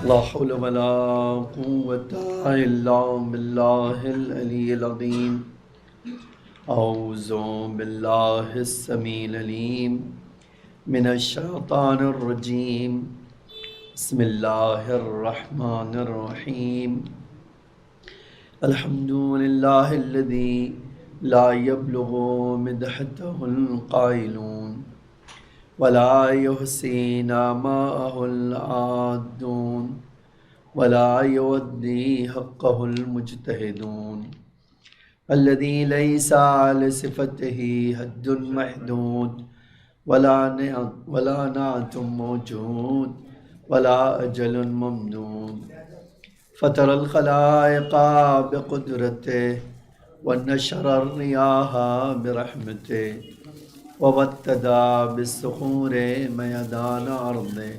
لا حول ولا قوة إلا بالله العلي العظيم. أعوذ بالله السميع العليم من الشيطان الرجيم. بسم الله الرحمن الرحيم. الحمد لله الذي لا يبلغ مدحته القائلون ولا يحصي نعماءه العادون ولا يودي حقه المجتهدون الذي ليس لصفته حد محدود ولا نعت موجود ولا أجل ممدود. فطر الخلائق بقدرته ونشر الرياح برحمته وابتدى بالصخور ميدان أرضه.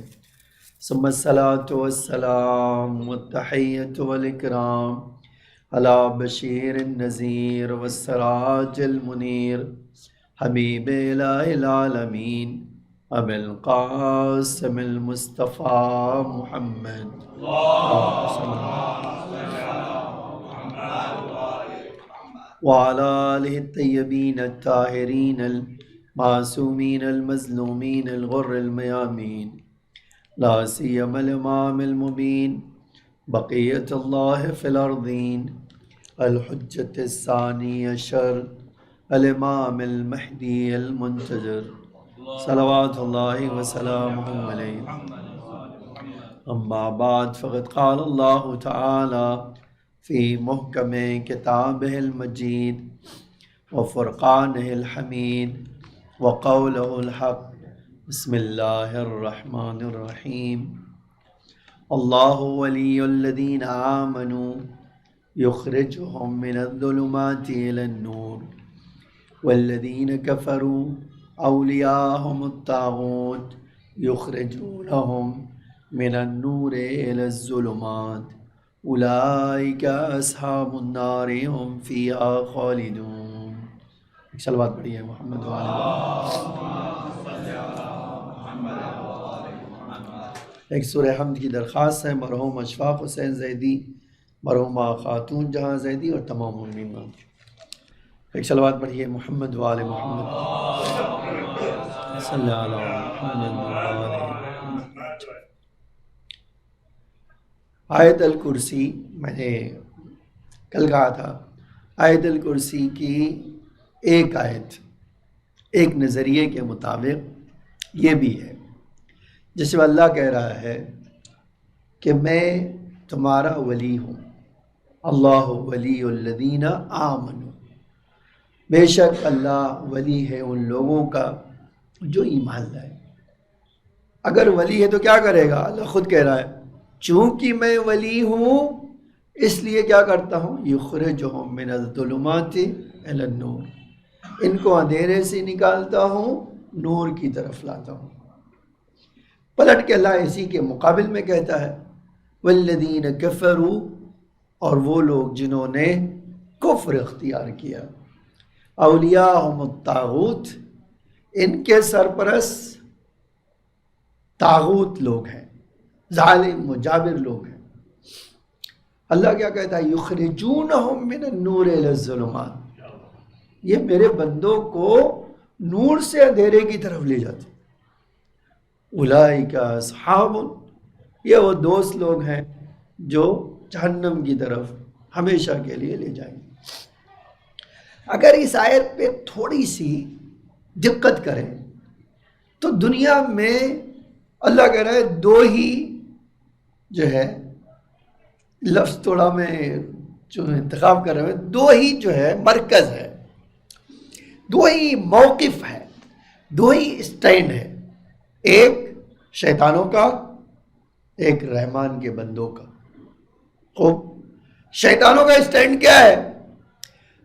ثم الصلاة والسلام والتحية والإكرام على بشير النذير والسراج المنير حبيب إله العالمين أبي القاسم المصطفى محمد. وعلى آله الطيبين الطاهرين المعصومين المظلومين الغر الميامين، لا سيما الإمام المبين بقية الله في الأرضين الحجة الثاني عشر الإمام المهدي المنتظر صلوات الله وسلامه عليه. أما بعد، فقد قال الله تعالى في محكم كتابه المجيد وفرقانه الحميد وقوله الحق. بسم الله الرحمن الرحيم. الله ولي الذين آمنوا يخرجهم من الظلمات إلى النور والذين كفروا أولياءهم الطاغوت يخرجونهم من النور إلى الظلمات أولئك أصحاب النار هم فيها خالدون. صلوات پڑھیے محمد ایک سورہ حمد کی درخواست ہے مرحوم اشفاق حسین زیدی، مرحومہ خاتون جہاں زیدی اور تمام مومنین. ایک صلوات پڑھیے محمد وآل محمد صلی اللہ علیہ محمد. آیت الکرسی، میں نے کل کہا تھا آیت الکرسی کی ایک آیت ایک نظریے کے مطابق یہ بھی ہے جس میں اللہ کہہ رہا ہے کہ میں تمہارا ولی ہوں. اللہ ولی الذین آمنوا، بے شک اللہ ولی ہے ان لوگوں کا جو ایمان لائے. اگر ولی ہے تو کیا کرے گا؟ اللہ خود کہہ رہا ہے چونکہ میں ولی ہوں اس لیے کیا کرتا ہوں، یخرجہم من الظلمات الی النور، ان کو اندھیرے سے نکالتا ہوں نور کی طرف لاتا ہوں. پلٹ کے اللہ اسی کے مقابل میں کہتا ہے والذین کفروا، اور وہ لوگ جنہوں نے کفر اختیار کیا، اولیاءہم الطاغوت، ان کے سرپرست طاغوت لوگ ہیں، ظالم و جابر لوگ ہیں. اللہ کیا کہتا ہے یخرجونہم من النور الی الظلمات، یہ میرے بندوں کو نور سے اندھیرے کی طرف لے جاتے. اولئک اصحاب، یہ وہ دوست لوگ ہیں جو جہنم کی طرف ہمیشہ کے لیے لے جائیں گے. اگر اس آیت پہ تھوڑی سی دقت کریں تو دنیا میں اللہ کہہ رہا ہے دو ہی جو ہے لفظ تھوڑا میں جو انتخاب کر رہے ہیں، دو ہی جو ہے مرکز ہے، دو ہی موقف ہے، دو ہی اسٹینڈ ہے، ایک شیطانوں کا، ایک رحمان کے بندوں کا. خوب، شیطانوں کا اسٹینڈ کیا ہے؟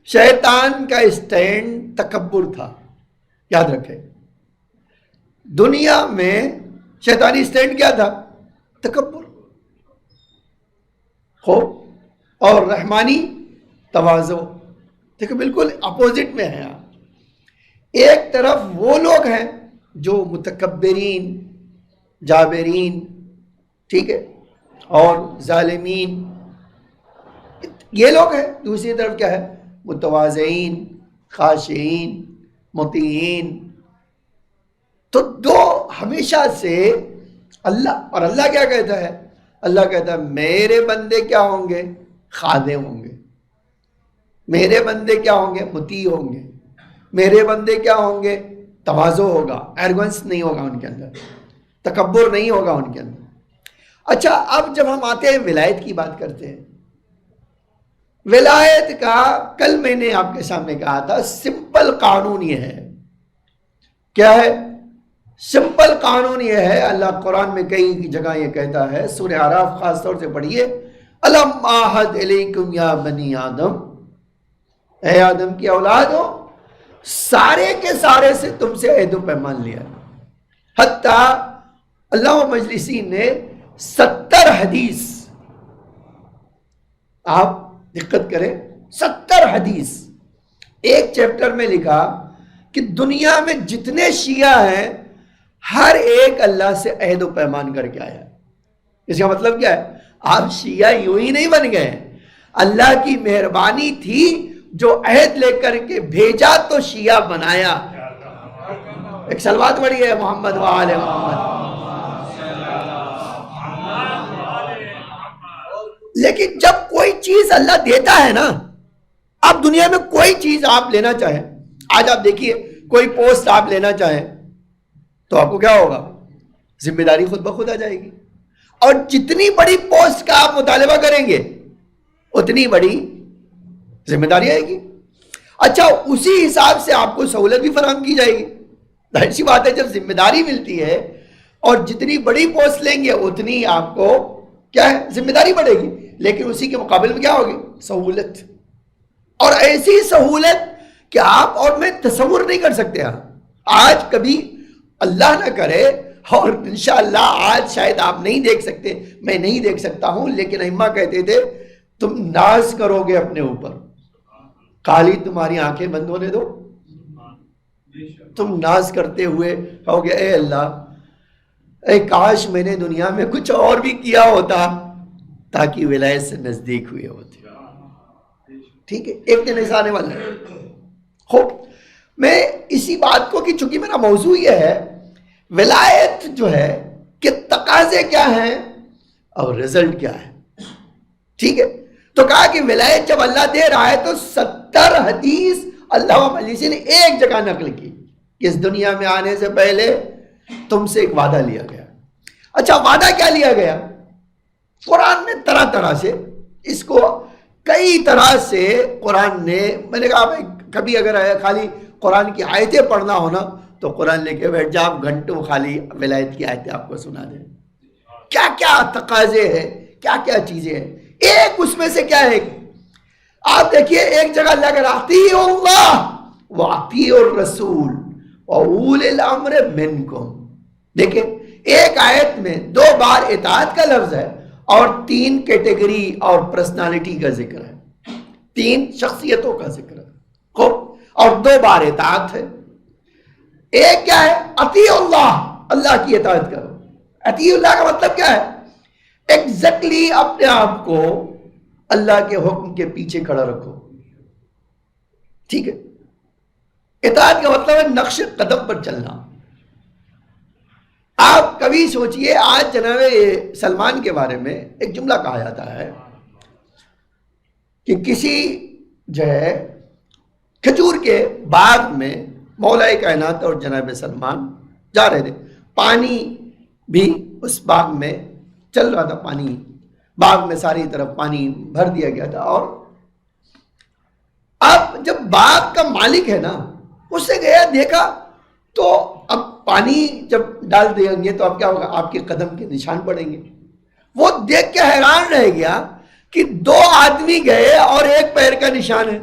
شیطان کا اسٹینڈ تکبر تھا. یاد رکھیں دنیا میں شیطانی اسٹینڈ کیا تھا؟ تکبر. خوب، اور رحمانی تواضع. دیکھو بالکل اپوزٹ میں ہیں آپ. ایک طرف وہ لوگ ہیں جو متکبرین جابرین، ٹھیک ہے، اور ظالمین یہ لوگ ہیں. دوسری طرف کیا ہے؟ متواضعین، خاشعین، مطیعین. تو دو ہمیشہ سے اللہ، اور اللہ کیا کہتا ہے؟ اللہ کہتا ہے میرے بندے کیا ہوں گے؟ خادم ہوں گے. میرے بندے کیا ہوں گے؟ مطیع ہوں گے. میرے بندے کیا ہوں گے؟ تواضع ہوگا، ایروگنس نہیں ہوگا ان کے اندر، تکبر نہیں ہوگا ان کے اندر. اچھا، اب جب ہم آتے ہیں ولایت کی بات کرتے ہیں، ولایت کا کل میں نے آپ کے سامنے کہا تھا سمپل قانون یہ ہے. کیا ہے سمپل قانون؟ یہ ہے اللہ قرآن میں کئی جگہ یہ کہتا ہے، سورہ اعراف خاص طور سے پڑھیے، الم اعہد الیکم یا بنی آدم، اے آدم کی اولاد ہو، سارے کے سارے سے تم سے عہد و پیمان لیا. حتیٰ اللہ مجلسی نے 70 حدیث، آپ دقت کریں، 70 حدیث ایک چیپٹر میں لکھا کہ دنیا میں جتنے شیعہ ہیں ہر ایک اللہ سے عہد و پیمان کر کے آیا. اس کا مطلب کیا ہے؟ آپ شیعہ یوں ہی نہیں بن گئے، اللہ کی مہربانی تھی جو عہد لے کر کے بھیجا تو شیعہ بنایا. ایک صلوات پڑھی ہے محمد وآل محمد. لیکن جب کوئی چیز اللہ دیتا ہے نا، اب دنیا میں کوئی چیز آپ لینا چاہیں، آج آپ دیکھیے کوئی پوسٹ آپ لینا چاہیں تو آپ کو کیا ہوگا؟ ذمہ داری خود بخود آ جائے گی، اور جتنی بڑی پوسٹ کا آپ مطالبہ کریں گے اتنی بڑی ذمہ داری آئے گی. اچھا، اسی حساب سے آپ کو سہولت بھی فراہم کی جائے گی. ظاہر سی بات ہے جب ذمہ داری ملتی ہے اور جتنی بڑی پوسٹ لیں گے اتنی آپ کو کیا ہے؟ ذمہ داری بڑھے گی. لیکن اسی کے مقابل میں کیا ہوگی؟ سہولت. اور ایسی سہولت کہ آپ اور میں تصور نہیں کر سکتے. آج کبھی اللہ نہ کرے، اور انشاءاللہ آج شاید آپ نہیں دیکھ سکتے، میں نہیں دیکھ سکتا ہوں، لیکن ائمہ کہتے تھے تم ناز کرو گے اپنے اوپر، خالی تمہاری آنکھیں بند ہونے دو، تم ناز کرتے ہوئے کہو گے اے اللہ، اے کاش میں نے دنیا میں کچھ اور بھی کیا ہوتا تاکہ ولایت سے نزدیک ہوئے ہوتے. ٹھیک ہے، ایک دن ایسا آنے والا ہے. خوب، میں اسی بات کو کہ چونکہ میرا موضوع یہ ہے ولایت جو ہے کہ تقاضے کیا ہیں اور رزلٹ کیا ہے. ٹھیک ہے، تو کہا کہ ولایت جب اللہ دے رہا ہے تو 70 حدیث اللہ مجلسی نے ایک جگہ نقل کی کہ اس دنیا میں آنے سے پہلے تم سے ایک وعدہ لیا گیا. اچھا، وعدہ کیا لیا گیا؟ قرآن میں طرح طرح سے اس کو کئی طرح سے قرآن نے، میں نے کہا کبھی اگر خالی قرآن کی آیتیں پڑھنا ہونا تو قرآن لے کے بیٹھ جاؤ، گھنٹوں خالی ولایت کی آیتیں آپ کو سنا دیں. کیا کیا تقاضے ہیں، کیا کیا چیزیں ہیں. ایک اس میں سے کیا ہے، آپ دیکھیے ایک جگہ اللہ کہہ رہا اطیعوا اللہ واطیعوا الرسول واولی الامر منکم. دیکھیں ایک آیت میں 2 بار اطاعت کا لفظ ہے اور 3 کیٹیگری اور پرسنالٹی کا ذکر ہے، 3 شخصیتوں کا ذکر ہے. اور 2 بار اطاعت ہے. ایک کیا ہے؟ اطیعوا اللہ، اللہ کی اطاعت کرو. اطیعوا اللہ کا مطلب کیا ہے؟ ایگزیکٹلی اپنے آپ کو اللہ کے حکم کے پیچھے کھڑا رکھو. ٹھیک ہے، اطاعت کا مطلب ہے نقش قدم پر چلنا. آپ کبھی سوچئے، آج جناب سلمان کے بارے میں ایک جملہ کہا جاتا ہے کہ کسی جو ہے کھجور کے باغ میں مولا کائنات اور جناب سلمان جا رہے تھے. پانی بھی اس باغ میں چل رہا تھا، پانی باغ میں ساری طرف پانی بھر دیا گیا تھا. اور اب جب باغ کا مالک ہے نا، اس سے گیا دیکھا تو اب پانی جب ڈال دیں گے تو اب کیا ہوگا؟ آپ کے قدم کے نشان پڑیں گے. وہ دیکھ کے حیران رہ گیا کہ 2 آدمی گئے اور ایک پیر کا نشان ہے.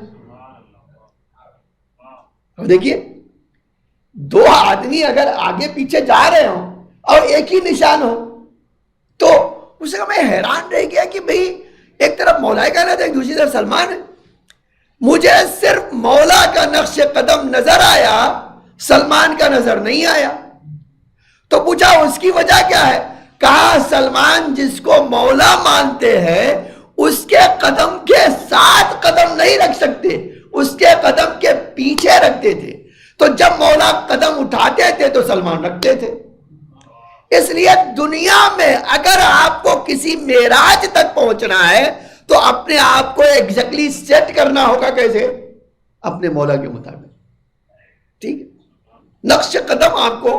اب دیکھیے 2 آدمی اگر آگے پیچھے جا رہے ہوں اور ایک ہی نشان ہو تو اسے میں حیران رہ گیا کہ بھئی ایک طرف مولا کائنات ہے، ایک دوسری طرف سلمان ہے. مجھے صرف مولا کا نقش قدم نظر آیا، سلمان کا نظر نہیں آیا. تو پوچھا اس کی وجہ کیا ہے؟ کہا سلمان جس کو مولا مانتے ہیں اس کے قدم کے ساتھ قدم نہیں رکھ سکتے، اس کے قدم کے پیچھے رکھتے تھے، تو جب مولا قدم اٹھاتے تھے تو سلمان رکھتے تھے۔ اس لیے دنیا میں اگر آپ کو کسی معراج تک پہنچنا ہے تو اپنے آپ کو ایگزیکٹلی سیٹ کرنا ہوگا، کیسے؟ اپنے مولا کے مطابق، ٹھیک ہے؟ نقش قدم آپ کو،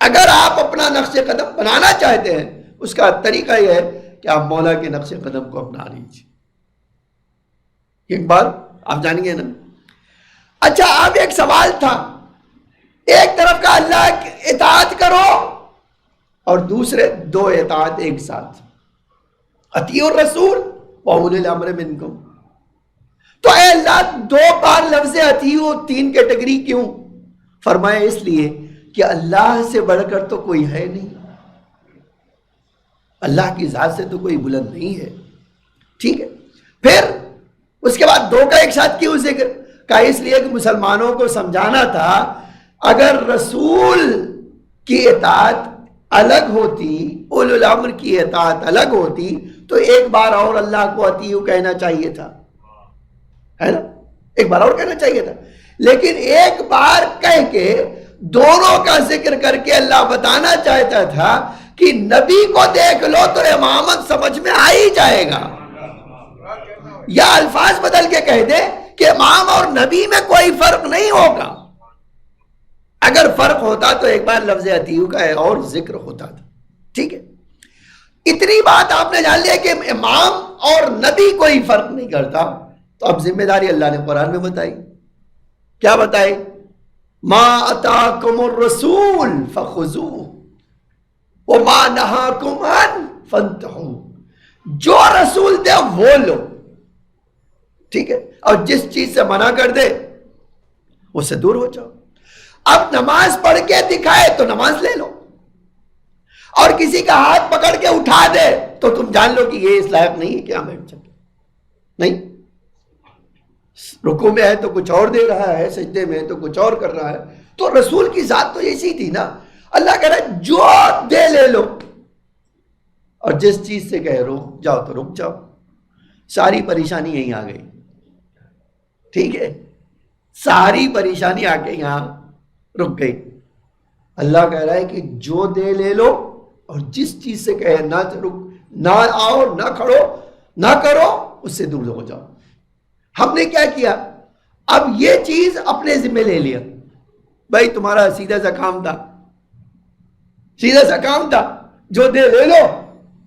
اگر آپ اپنا نقش قدم بنانا چاہتے ہیں، اس کا طریقہ یہ ہے کہ آپ مولا کے نقش قدم کو اپنا لیجیے۔ ایک بار آپ جانیں گے نا۔ اچھا، اب ایک سوال تھا، ایک طرف کا اللہ کی اطاعت کرو اور دوسرے دو اطاعت ایک ساتھ، اطیعوا الرسول واولی الامر منکم۔ تو اے اللہ دو بار لفظ اطیعوا، تین کیٹیگری کیوں؟ فرمایا اس لیے کہ اللہ سے بڑھ کر تو کوئی ہے نہیں، اللہ کی ذات سے تو کوئی بلند نہیں ہے، ٹھیک ہے؟ پھر اس کے بعد دو کا ایک ساتھ کیوں ذکر کا؟ اس لیے کہ مسلمانوں کو سمجھانا تھا اگر رسول کی اطاعت الگ ہوتی، اولو الامر کی اطاعت الگ ہوتی، تو ایک بار اور اللہ کو اطیعوا کہنا چاہیے تھا، ہے نا؟ ایک بار اور کہنا چاہیے تھا، لیکن ایک بار کہہ کے دونوں کا ذکر کر کے اللہ بتانا چاہتا تھا کہ نبی کو دیکھ لو تو امامت سمجھ میں آ ہی جائے گا، یا الفاظ بدل کے کہہ دے کہ امام اور نبی میں کوئی فرق نہیں ہوگا۔ اگر فرق ہوتا تو ایک بار لفظ اطیعوا کا اور ذکر ہوتا تھا، ٹھیک ہے؟ اتنی بات آپ نے جان لیا کہ امام اور نبی کوئی فرق نہیں کرتا، تو اب ذمہ داری اللہ نے قرآن میں بتائی، کیا بتائی؟ ما اتاکم الرسول فخذوہ وما نہاکم عنہ فانتہوا، جو رسول دے وہ لو، ٹھیک ہے؟ اور جس چیز سے منع کر دے اس سے دور ہو جاؤ۔ اب نماز پڑھ کے دکھائے تو نماز لے لو، اور کسی کا ہاتھ پکڑ کے اٹھا دے تو تم جان لو کہ یہ اس لائق نہیں ہے کہ ہم بیٹھ سکے، نہیں، رکوع میں ہے تو کچھ اور دے رہا ہے، سجدے میں ہے تو کچھ اور کر رہا ہے، تو رسول کی ذات تو ایسی تھی نا۔ اللہ کہہ رہا ہے جو دے لے لو، اور جس چیز سے کہہ رک جاؤ تو رک جاؤ۔ ساری پریشانی یہیں آ گئی، ٹھیک ہے؟ ساری پریشانی آ کے یہاں رک گئی۔ اللہ کہہ رہا ہے کہ جو دے لے لو، اور جس چیز سے کہے نہ رک، نہ آؤ، نہ کھڑو، نہ کرو، اس سے دور ہو جاؤ۔ ہم نے کیا کیا؟ اب یہ چیز اپنے ذمہ لے لیا، بھائی تمہارا سیدھا سا کام تھا، سیدھا سا کام تھا، جو دے لے لو،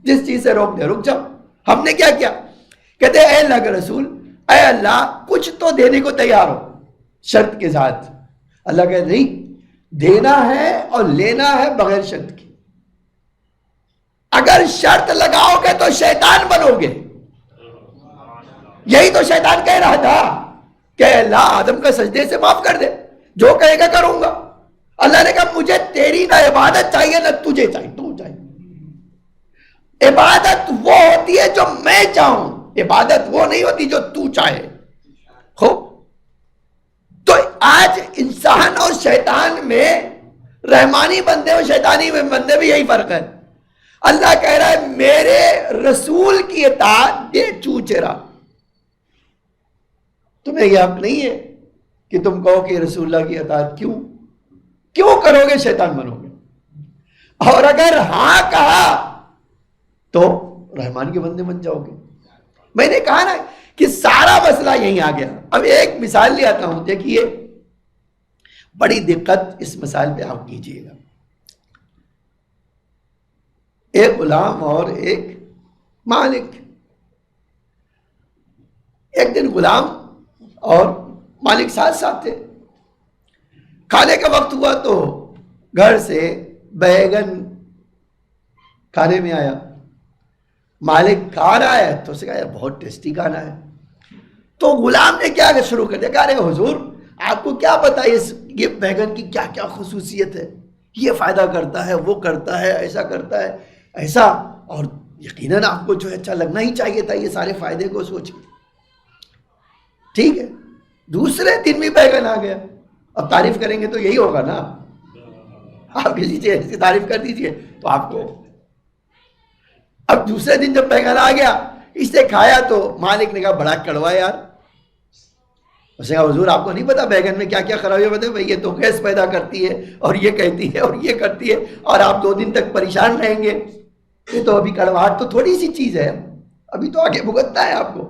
جس چیز سے روک دے رک جاؤ۔ ہم نے کیا کیا؟ کہتے ہیں اے اللہ کے رسول، اے اللہ کچھ تو دینے کو تیار ہو شرط کے ساتھ۔ اللہ کہتے نہیں، دینا ہے اور لینا ہے بغیر شرط کی۔ اگر شرط لگاؤ گے تو شیطان بنو گے۔ یہی تو شیطان کہہ رہا تھا کہ اللہ آدم کا سجدے سے معاف کر دے، جو کہے گا کروں گا۔ اللہ نے کہا مجھے تیری نہ عبادت چاہیے نہ تجھے چاہیے، تو چاہیے۔ عبادت وہ ہوتی ہے جو میں چاہوں، عبادت وہ نہیں ہوتی جو تو چاہے۔ خوب، تو آج انسان اور شیطان میں، رحمانی بندے اور شیطانی بندے میں یہی فرق ہے۔ اللہ کہہ رہا ہے میرے رسول کی اطاعت دے چوچرا۔ تمہیں یہ حق نہیں ہے کہ تم کہو کہ رسول اللہ کی اطاعت کیوں کرو گے، شیطان بنو گے۔ اور اگر ہاں کہا تو رحمان کے بندے بن جاؤ گے۔ میں نے کہا نا کہ سارا مسئلہ یہیں آ گیا۔ اب ایک مثال لے آتا ہوں، دیکھیے بڑی دقت اس مثال پہ آپ کیجئے گا۔ ایک غلام اور ایک مالک۔ ایک دن غلام اور مالک ساتھ ساتھ تھے۔ کھانے کا وقت ہوا تو گھر سے بیگن کھانے میں آیا۔ مالک کھا رہا ہے تو اسے کہا یار بہت ٹیسٹی کھانا ہے۔ تو غلام نے کیا شروع کر دیا، کہا ارے حضور آپ کو کیا پتا یہ بیگن کی کیا کیا خصوصیت ہے، یہ فائدہ کرتا ہے، وہ کرتا ہے، ایسا کرتا ہے، ایسا، اور یقیناً آپ کو جو ہے اچھا لگنا ہی چاہیے تھا، یہ سارے فائدے کو سوچ کے۔ ٹھیک ہے، دوسرے دن بھی بیگن آ گیا۔ اب تعریف کریں گے تو یہی ہوگا نا، آپ کسی چیز کی تعریف کر دیجئے تو آپ کو اب دوسرے دن جب بیگن آ گیا اس نے کھایا تو مالک نے کہا بڑا کڑوا یار. اس نے کہا حضور آپ کو نہیں پتا بیگن میں کیا کیا خرابی ہوتی ہے؟ بھائی یہ تو گیس پیدا کرتی ہے اور یہ کہتی ہے اور یہ کرتی ہے اور آپ 2 دن تک پریشان رہیں گے. یہ تو ابھی کڑواہٹ تو تھوڑی سی چیز ہے, ابھی تو آگے بھگتنا ہے آپ کو.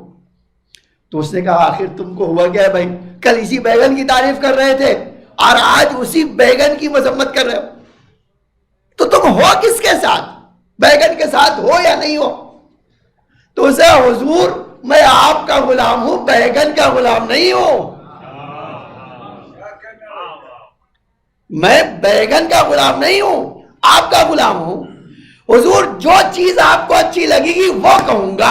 تو اس نے کہا آخر تم کو ہوا کیا ہے بھائی؟ کل اسی بیگن کی تعریف کر رہے تھے اور آج اسی بیگن کی مذمت کر رہے ہو, تو تم ہو کس کے ساتھ؟ بیگن کے ساتھ ہو یا نہیں ہو؟ تو اسے حضور میں آپ کا غلام ہوں, بیگن کا غلام نہیں ہوں. میں بیگن کا غلام نہیں ہوں, آپ کا غلام ہوں. حضور جو چیز آپ کو اچھی لگے گی وہ کہوں گا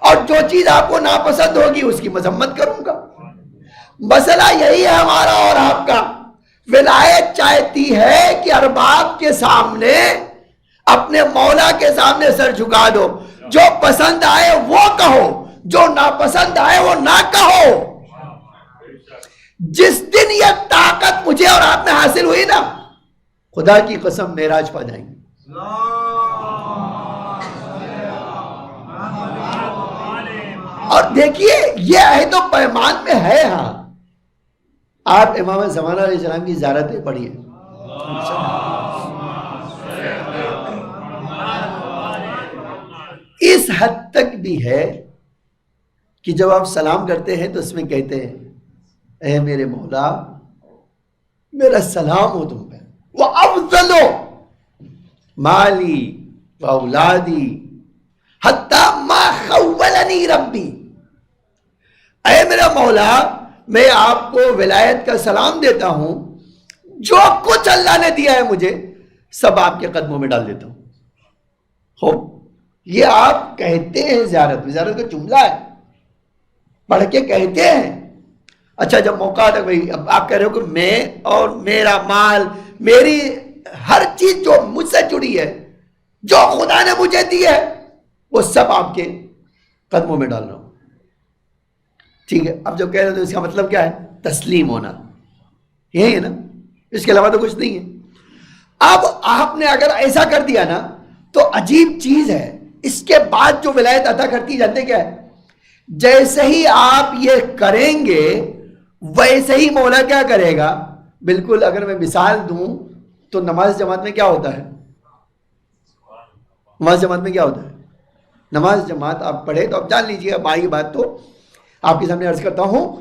اور جو چیز آپ کو ناپسند ہوگی اس کی مذمت کروں گا. مسئلہ یہی ہے ہمارا اور آپ کا. ولایت چاہتی ہے کہ ارباب کے سامنے, اپنے مولا کے سامنے سر جھکا دو. جو پسند آئے وہ کہو, جو ناپسند آئے وہ نہ کہو. جس دن یہ طاقت مجھے اور آپ میں حاصل ہوئی نا, خدا کی قسم معراج پا جائیں گے. اور دیکھیے یہ عہد و پیمان میں ہے. ہاں آپ امام زمانہ علیہ السلام کی زیارتیں پڑھیے, اس حد تک بھی ہے کہ جب آپ سلام کرتے ہیں تو اس میں کہتے ہیں اے میرے مولا میرا سلام ہو تم پہ, وَأَفْضَلُ مَالِي وَأَوْلَادِي حَتَّى مَا خَوَّلَنِي رَبِّي. اے میرا مولا میں آپ کو ولایت کا سلام دیتا ہوں, جو کچھ اللہ نے دیا ہے مجھے سب آپ کے قدموں میں ڈال دیتا ہوں. ہو یہ آپ کہتے ہیں زیارت میں, زیارت کا جملہ ہے, پڑھ کے کہتے ہیں. اچھا جب موقع آتا بھائی اب آپ کہہ رہے ہو کہ میں اور میرا مال, میری ہر چیز جو مجھ سے جڑی ہے, جو خدا نے مجھے دی ہے, وہ سب آپ کے قدموں میں ڈال رہا ہوں. ٹھیک ہے, اب جب کہہ رہے تو اس کا مطلب کیا ہے؟ تسلیم ہونا, یہی ہے نا, اس کے علاوہ تو کچھ نہیں ہے. اب آپ نے اگر ایسا کر دیا نا تو عجیب چیز ہے, اس کے بعد جو ولایت عطا کرتی جانتے کیا ہے؟ جیسے ہی آپ یہ کریں گے ویسے ہی مولا کیا کرے گا. بالکل اگر میں مثال دوں تو نماز جماعت میں کیا ہوتا ہے؟ نماز جماعت میں کیا ہوتا ہے؟ نماز جماعت آپ پڑھے تو آپ جان لیجیے, اب آئی بات تو آپ کے سامنے عرض کرتا ہوں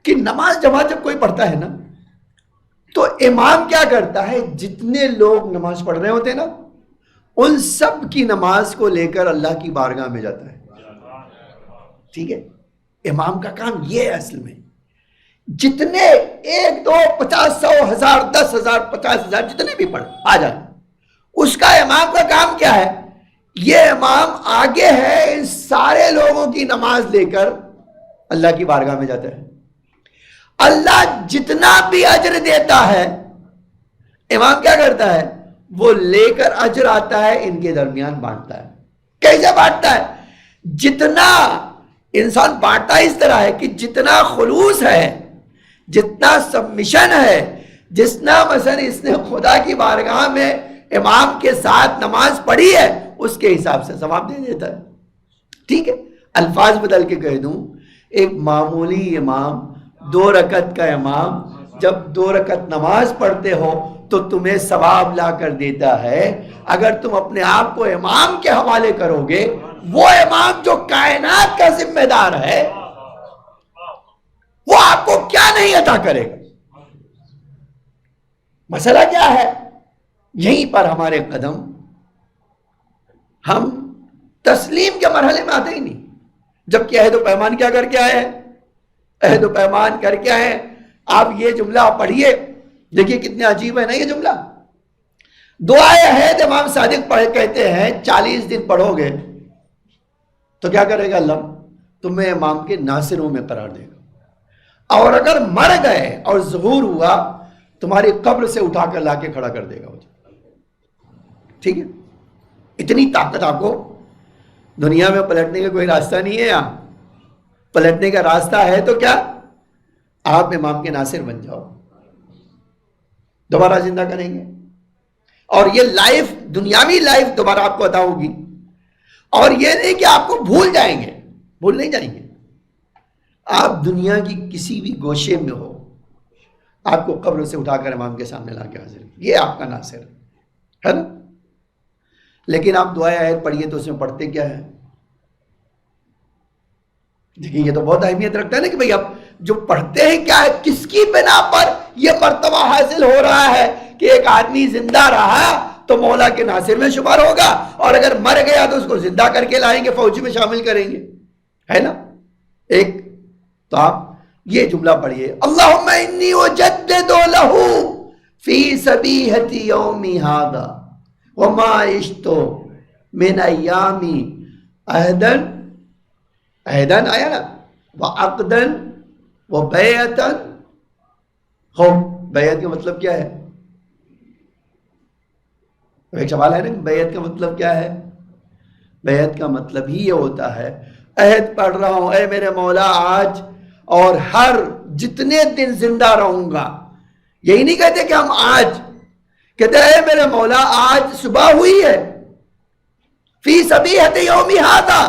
کہ نماز جماعت جب کوئی پڑھتا ہے نا تو امام کیا کرتا ہے, جتنے لوگ نماز پڑھ رہے ہوتے ہیں نا ان سب کی نماز کو لے کر اللہ کی بارگاہ میں جاتا ہے. ٹھیک ہے, امام کا کام یہ ہے اصل میں. جتنے 1 2 50 100 1000 10,000 50,000 جتنے بھی پڑھ آ جائیں, اس کا امام کا کام کیا ہے؟ یہ امام آگے ہے, ان سارے لوگوں کی نماز لے کر اللہ کی بارگاہ میں جاتا ہے. اللہ جتنا بھی اجر دیتا ہے امام کیا کرتا ہے؟ وہ لے کر اجر آتا ہے, ان کے درمیان بانٹتا ہے. کیسے بانٹتا ہے؟ جتنا انسان بانٹتا اس طرح ہے کہ جتنا خلوص ہے, جتنا سبمیشن ہے, جتنا مثلا اس نے خدا کی بارگاہ میں امام کے ساتھ نماز پڑھی ہے اس کے حساب سے ثواب دے دیتا ہے. ٹھیک ہے, الفاظ بدل کے کہہ دوں, ایک معمولی امام 2 رکعت کا امام جب 2 رکعت نماز پڑھتے ہو تو تمہیں ثواب لا کر دیتا ہے. اگر تم اپنے آپ کو امام کے حوالے کرو گے, وہ امام جو کائنات کا ذمہ دار ہے وہ آپ کو کیا نہیں عطا کرے گا. مسئلہ کیا ہے؟ یہیں پر ہمارے قدم, ہم تسلیم کے مرحلے میں آتے ہی نہیں. جبکہ عہد و پیمان کیا کر کے آئے ہیں؟ عہد و پیمان کر کے آئے ہیں. آپ یہ جملہ پڑھیے, دیکھیے کتنے عجیب ہے نا یہ جملہ. دعائے عہد امام صادق پڑھ کہتے ہیں 40 دن پڑھو گے تو کیا کرے گا اللہ؟ تمہیں امام کے ناصروں میں قرار دے گا, اور اگر مر گئے اور ظہور ہوا تمہاری قبر سے اٹھا کر لا کے کھڑا کر دے گا. ٹھیک ہے, اتنی طاقت آپ کو. دنیا میں پلٹنے کا کوئی راستہ نہیں ہے. یہاں پلٹنے کا راستہ ہے تو کیا؟ آپ امام کے ناصر بن جاؤ, دوبارہ زندہ کریں گے, اور یہ لائف دنیاوی لائف دوبارہ آپ کو عطا ہوگی. اور یہ نہیں کہ آپ کو بھول جائیں گے، بھول نہیں جائیں گے. آپ دنیا کی کسی بھی گوشے میں ہو، آپ کو قبر سے اٹھا کر امام کے سامنے لا کے حاضر، یہ آپ کا ناصر ہے نا. لیکن آپ دعائے آیت پڑھیے تو اس میں پڑھتے کیا ہے؟ دیکھیں یہ تو بہت اہمیت رکھتا ہے نا کہ بھئی آپ جو پڑھتے ہیں کیا ہے، کس کی بنا پر یہ مرتبہ حاصل ہو رہا ہے کہ ایک آدمی زندہ رہا تو مولا کے ناصر میں شمار ہوگا، اور اگر مر گیا تو اس کو زندہ کر کے لائیں گے، فوج میں شامل کریں گے، ہے نا. ایک تو آپ یہ جملہ پڑھیے، اللہم انی اجدد لہ فی صبیحۃ یومی ھذا وما عشت من ایامی عہدن، عہدن آیا نا، وعقدن وبیعتن. ہو بیعت کا مطلب کیا ہے؟ ایک سوال ہے نا، بیعت کا مطلب کیا ہے؟ بیعت کا مطلب ہی یہ ہوتا ہے، عہد پڑھ رہا ہوں اے میرے مولا آج اور ہر جتنے دن زندہ رہوں گا. یہی نہیں کہتے کہ ہم آج، کہتے ہیں اے میرے مولا آج صبح ہوئی ہے، فی صبیحۃ یومی ھذا،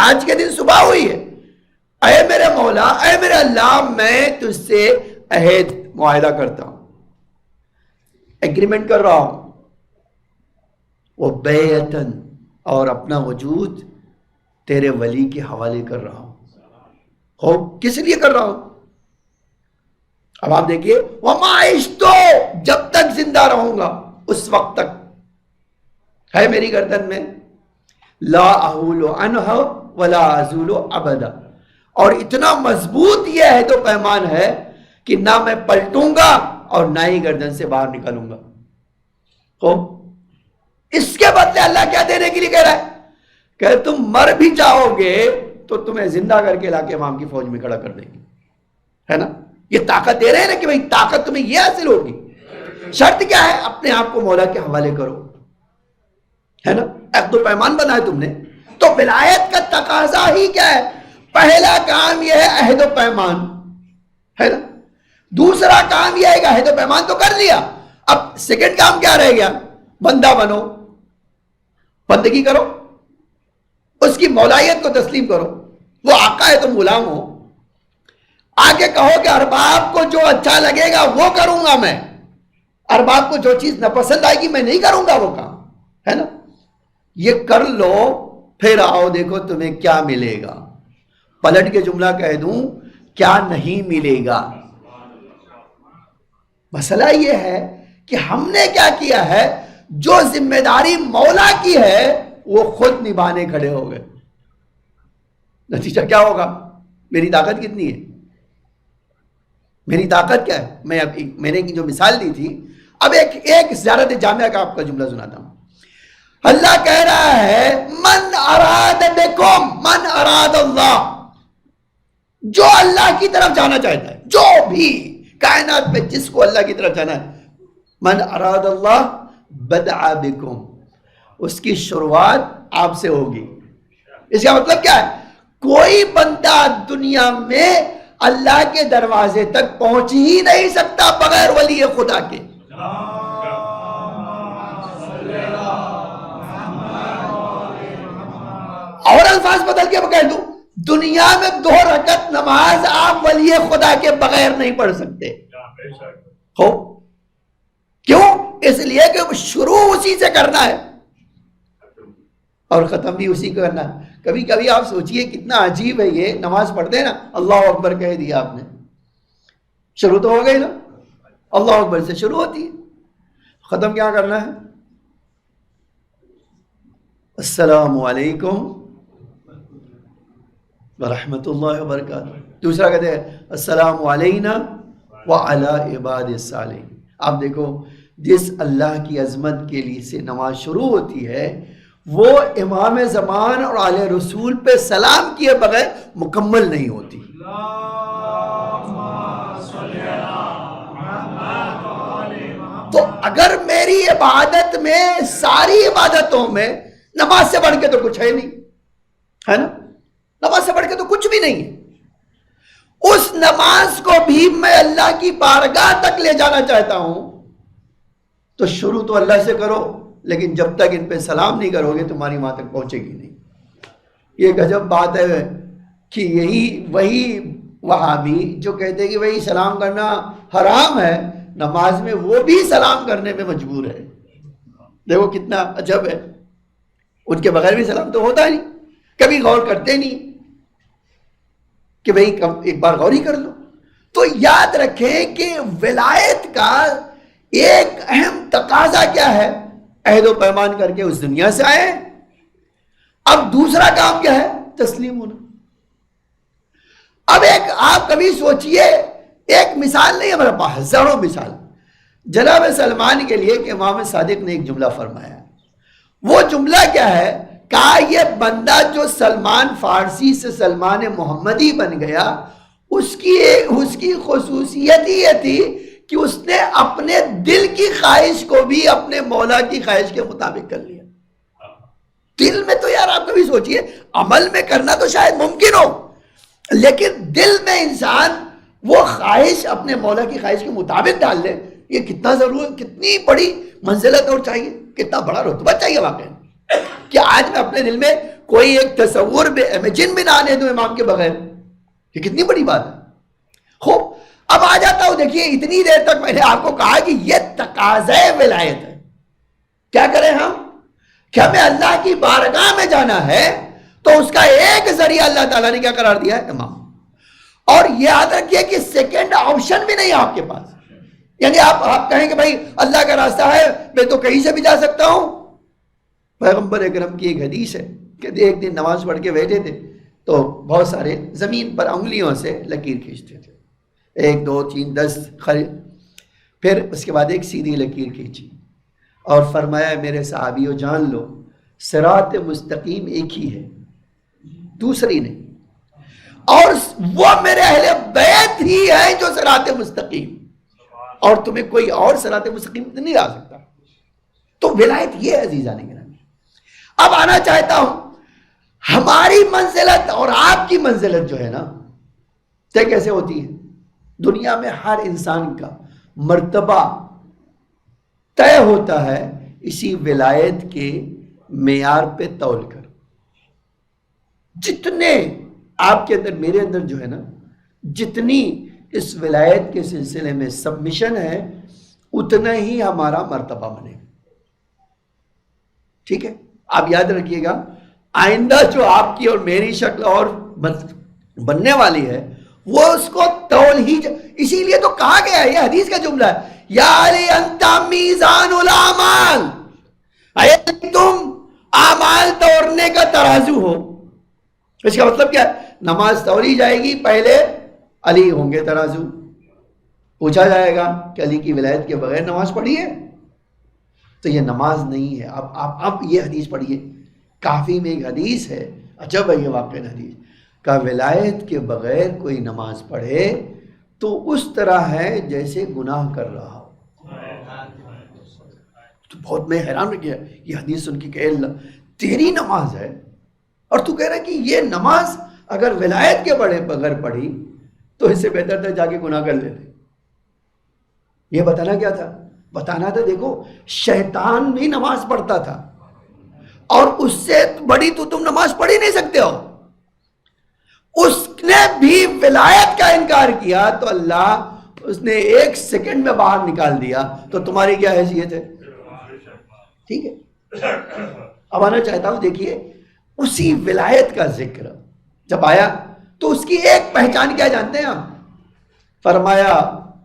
آج کے دن صبح ہوئی ہے، اے میرے مولا اے میرے اللہ میں تجھ سے عہد معاہدہ کرتا ہوں، ایگریمنٹ کر رہا ہوں، وہ بیعتن، اور اپنا وجود تیرے ولی کے حوالے کر رہا ہوں. ہو کس لیے کر رہا ہوں؟ اب آپ دیکھیے، وما عشت، جب تک زندہ رہوں گا اس وقت تک ہے میری گردن میں، لا احول عنہ ولا ازول ابدا، اور اتنا مضبوط یہ عہد و پیمان ہے کہ نہ میں پلٹوں گا اور نہ ہی گردن سے باہر نکلوں گا. ہو اس کے بدلے اللہ کیا دینے کے لیے کہہ رہا ہے کہ تم مر بھی جاؤ گے تو تمہیں زندہ کر کے لا کے امام کی فوج میں کھڑا کر دیں گے، ہے نا. یہ طاقت دے رہے ہیں نا کہ بھئی طاقت تمہیں یہ حاصل ہوگی. شرط کیا ہے؟ اپنے آپ کو مولا کے حوالے کرو، ہے نا. عہد و پیمان بنا ہے تم نے، تو ولایت کا تقاضا ہی کیا ہے؟ پہلا کام یہ ہے عہد و پیمان، ہے نا. دوسرا کام یہ ہے کہ عہد و پیمان تو کر لیا، اب سیکنڈ کام کیا رہ گیا؟ بندہ بنو، بندگی کرو، اس کی مولائیت کو تسلیم کرو. وہ آقا ہے تم غلام ہو، آگے کہو کہ ارباب کو جو اچھا لگے گا وہ کروں گا میں، ارباب کو جو چیز ناپسند آئے گی میں نہیں کروں گا وہ کام، ہے نا. یہ کر لو، پھر آؤ دیکھو تمہیں کیا ملے گا. پلٹ کے جملہ کہہ دوں، کیا نہیں ملے گا. مسئلہ یہ ہے کہ ہم نے کیا کیا ہے، جو ذمہ داری مولا کی ہے وہ خود نبھانے کھڑے ہو گئے. نتیجہ کیا ہوگا؟ میری طاقت کتنی ہے؟ میری طاقت کیا ہے؟ میں نے جو مثال دی تھی، اب ایک زیارت جامعہ کا آپ کا جملہ سناتا ہوں. اللہ کہہ رہا ہے من اراد بکم من اراد اللہ، جو اللہ کی طرف جانا چاہتا ہے، جو بھی کائنات میں جس کو اللہ کی طرف جانا ہے، من اراد اللہ بدع بکم، اس کی شروعات آپ سے ہوگی. اس کا مطلب کیا ہے؟ کوئی بندہ دنیا میں اللہ کے دروازے تک پہنچ ہی نہیں سکتا بغیر ولی خدا کے. اور الفاظ بدل کے کہہ دوں، دنیا میں 2 رکعت نماز آپ ولی خدا کے بغیر نہیں پڑھ سکتے. ہو کیوں؟ اس لیے کہ شروع اسی سے کرنا ہے اور ختم بھی اسی کو کرنا ہے. کبھی کبھی آپ سوچئے کتنا عجیب ہے، یہ نماز پڑھتے ہیں نا، اللہ اکبر کہہ دیا آپ نے، شروع تو ہو گئی نا، اللہ اکبر سے شروع ہوتی ہے، ختم کیا کرنا ہے؟ السلام علیکم ورحمۃ اللہ وبرکاتہ. دوسرا کہتے ہیں السلام علینا وعلی عباد الصالحین. آپ دیکھو جس اللہ کی عظمت کے لیے سے نماز شروع ہوتی ہے وہ امام زمان اور آل رسول پہ سلام کیے بغیر مکمل نہیں ہوتی. تو اگر میری عبادت میں، ساری عبادتوں میں نماز سے بڑھ کے تو کچھ ہے نہیں، ہے نا، نماز سے بڑھ کے تو کچھ بھی نہیں ہے. اس نماز کو بھی میں اللہ کی بارگاہ تک لے جانا چاہتا ہوں تو شروع تو اللہ سے کرو، لیکن جب تک ان پہ سلام نہیں کرو گے تمہاری وہاں تک پہنچے گی نہیں. یہ گجب بات ہے کہ یہی وہی وہابی جو کہتے ہیں کہ بھائی سلام کرنا حرام ہے، نماز میں وہ بھی سلام کرنے میں مجبور ہے. دیکھو کتنا عجب ہے. ان کے بغیر بھی سلام تو ہوتا نہیں، کبھی غور کرتے نہیں کہ بھائی ایک بار غور ہی کر لو. تو یاد رکھیں کہ ولایت کا ایک اہم تقاضا کیا ہے؟ عہد و پیمان کر کے اس دنیا سے آئے. اب دوسرا کام کیا ہے؟ تسلیم ہونا. اب ایک آپ کبھی سوچئے، ایک مثال نہیں ہمارے پاس، ہزاروں مثال. جناب سلمان کے لیے کہ امام صادق نے ایک جملہ فرمایا. وہ جملہ کیا ہے؟ کہا یہ بندہ جو سلمان فارسی سے سلمان محمدی بن گیا، اس کی خصوصیت ہی یہ تھی کہ اس نے اپنے دل کی خواہش کو بھی اپنے مولا کی خواہش کے مطابق کر لیا. دل میں تو یار آپ کبھی سوچئے، عمل میں کرنا تو شاید ممکن ہو، لیکن دل میں انسان وہ خواہش اپنے مولا کی خواہش کے مطابق ڈال لے، یہ کتنا ضرور، کتنی بڑی منزلت اور چاہیے، کتنا بڑا رتبہ چاہیے واقعی کہ آج میں اپنے دل میں کوئی ایک تصور بھی امیجن بھی نہ آنے دوں امام کے بغیر. یہ کتنی بڑی بات ہے. خوب اب آ جاتا ہوں. دیکھیے اتنی دیر تک میں نے آپ کو کہا کہ یہ تقاضۂ ولایت ہے. کیا کریں ہم کہ ہمیں اللہ کی بارگاہ میں جانا ہے تو اس کا ایک ذریعہ اللہ تعالیٰ نے کیا قرار دیا ہے؟ امام. اور یہ یاد رکھیے کہ سیکنڈ آپشن بھی نہیں ہے آپ کے پاس. یعنی آپ کہیں کہ بھائی اللہ کا راستہ ہے، میں تو کہیں سے بھی جا سکتا ہوں. پیغمبر اکرم کی ایک حدیث ہے کہ ایک دن نماز پڑھ کے بیٹھے تھے تو بہت سارے زمین پر انگلیوں سے لکیر کھینچتے تھے، 1 2 3 10 پھر اس کے بعد ایک سیدھی لکیر کھینچی اور فرمایا میرے صحابیوں جان لو صراط مستقیم ایک ہی ہے، دوسری نہیں، اور وہ میرے اہل بیت ہی ہیں جو صراط مستقیم، اور تمہیں کوئی اور صراط مستقیم نہیں آ سکتا. تو ولایت یہ عزیزان گرامی. اب آنا چاہتا ہوں ہماری منزلت اور آپ کی منزلت جو ہے نا طے کیسے ہوتی ہے؟ دنیا میں ہر انسان کا مرتبہ طے ہوتا ہے اسی ولایت کے معیار پہ تول کر. جتنے آپ کے اندر میرے اندر جو ہے نا جتنی اس ولایت کے سلسلے میں سبمیشن ہے اتنا ہی ہمارا مرتبہ بنے گا. ٹھیک ہے، آپ یاد رکھیے گا آئندہ جو آپ کی اور میری شکل اور بننے والی ہے وہ اس کو تول ہی اسی لیے تو کہا گیا ہے، یہ حدیث کا جملہ ہے، یا علی انت میزان الاعمال، اے تم اعمال توڑنے کا ترازو ہو. اس کا مطلب کیا ہے؟ نماز توڑی جائے گی، پہلے علی ہوں گے ترازو. پوچھا جائے گا کہ علی کی ولایت کے بغیر نماز پڑھی ہے؟ تو یہ نماز نہیں ہے. اب یہ حدیث پڑھیے، کافی میں ایک حدیث ہے، عجب ہے یہ واقعہ حدیث کا، ولایت کے بغیر کوئی نماز پڑھے تو اس طرح ہے جیسے گناہ کر رہا ہو. تو بہت میں حیران رہ گیا یہ حدیث سن کے کہ اللہ تیری نماز ہے اور تو کہہ رہا ہے کہ یہ نماز اگر ولایت کے بغیر پڑھی تو اس سے بہتر تھا جا کے گناہ کر لیتے. یہ بتانا کیا تھا؟ بتانا تھا دیکھو شیطان بھی نماز پڑھتا تھا اور اس سے بڑی تو تم نماز پڑھ ہی نہیں سکتے ہو. اس نے بھی ولایت کا انکار کیا تو اللہ اس نے 1 سیکنڈ میں باہر نکال دیا. تو تمہاری کیا حیثیت ہے؟ ٹھیک ہے. اب آنا چاہتا ہوں دیکھیے اسی ولایت کا ذکر جب آیا تو اس کی ایک پہچان کیا جانتے ہیں ہم؟ فرمایا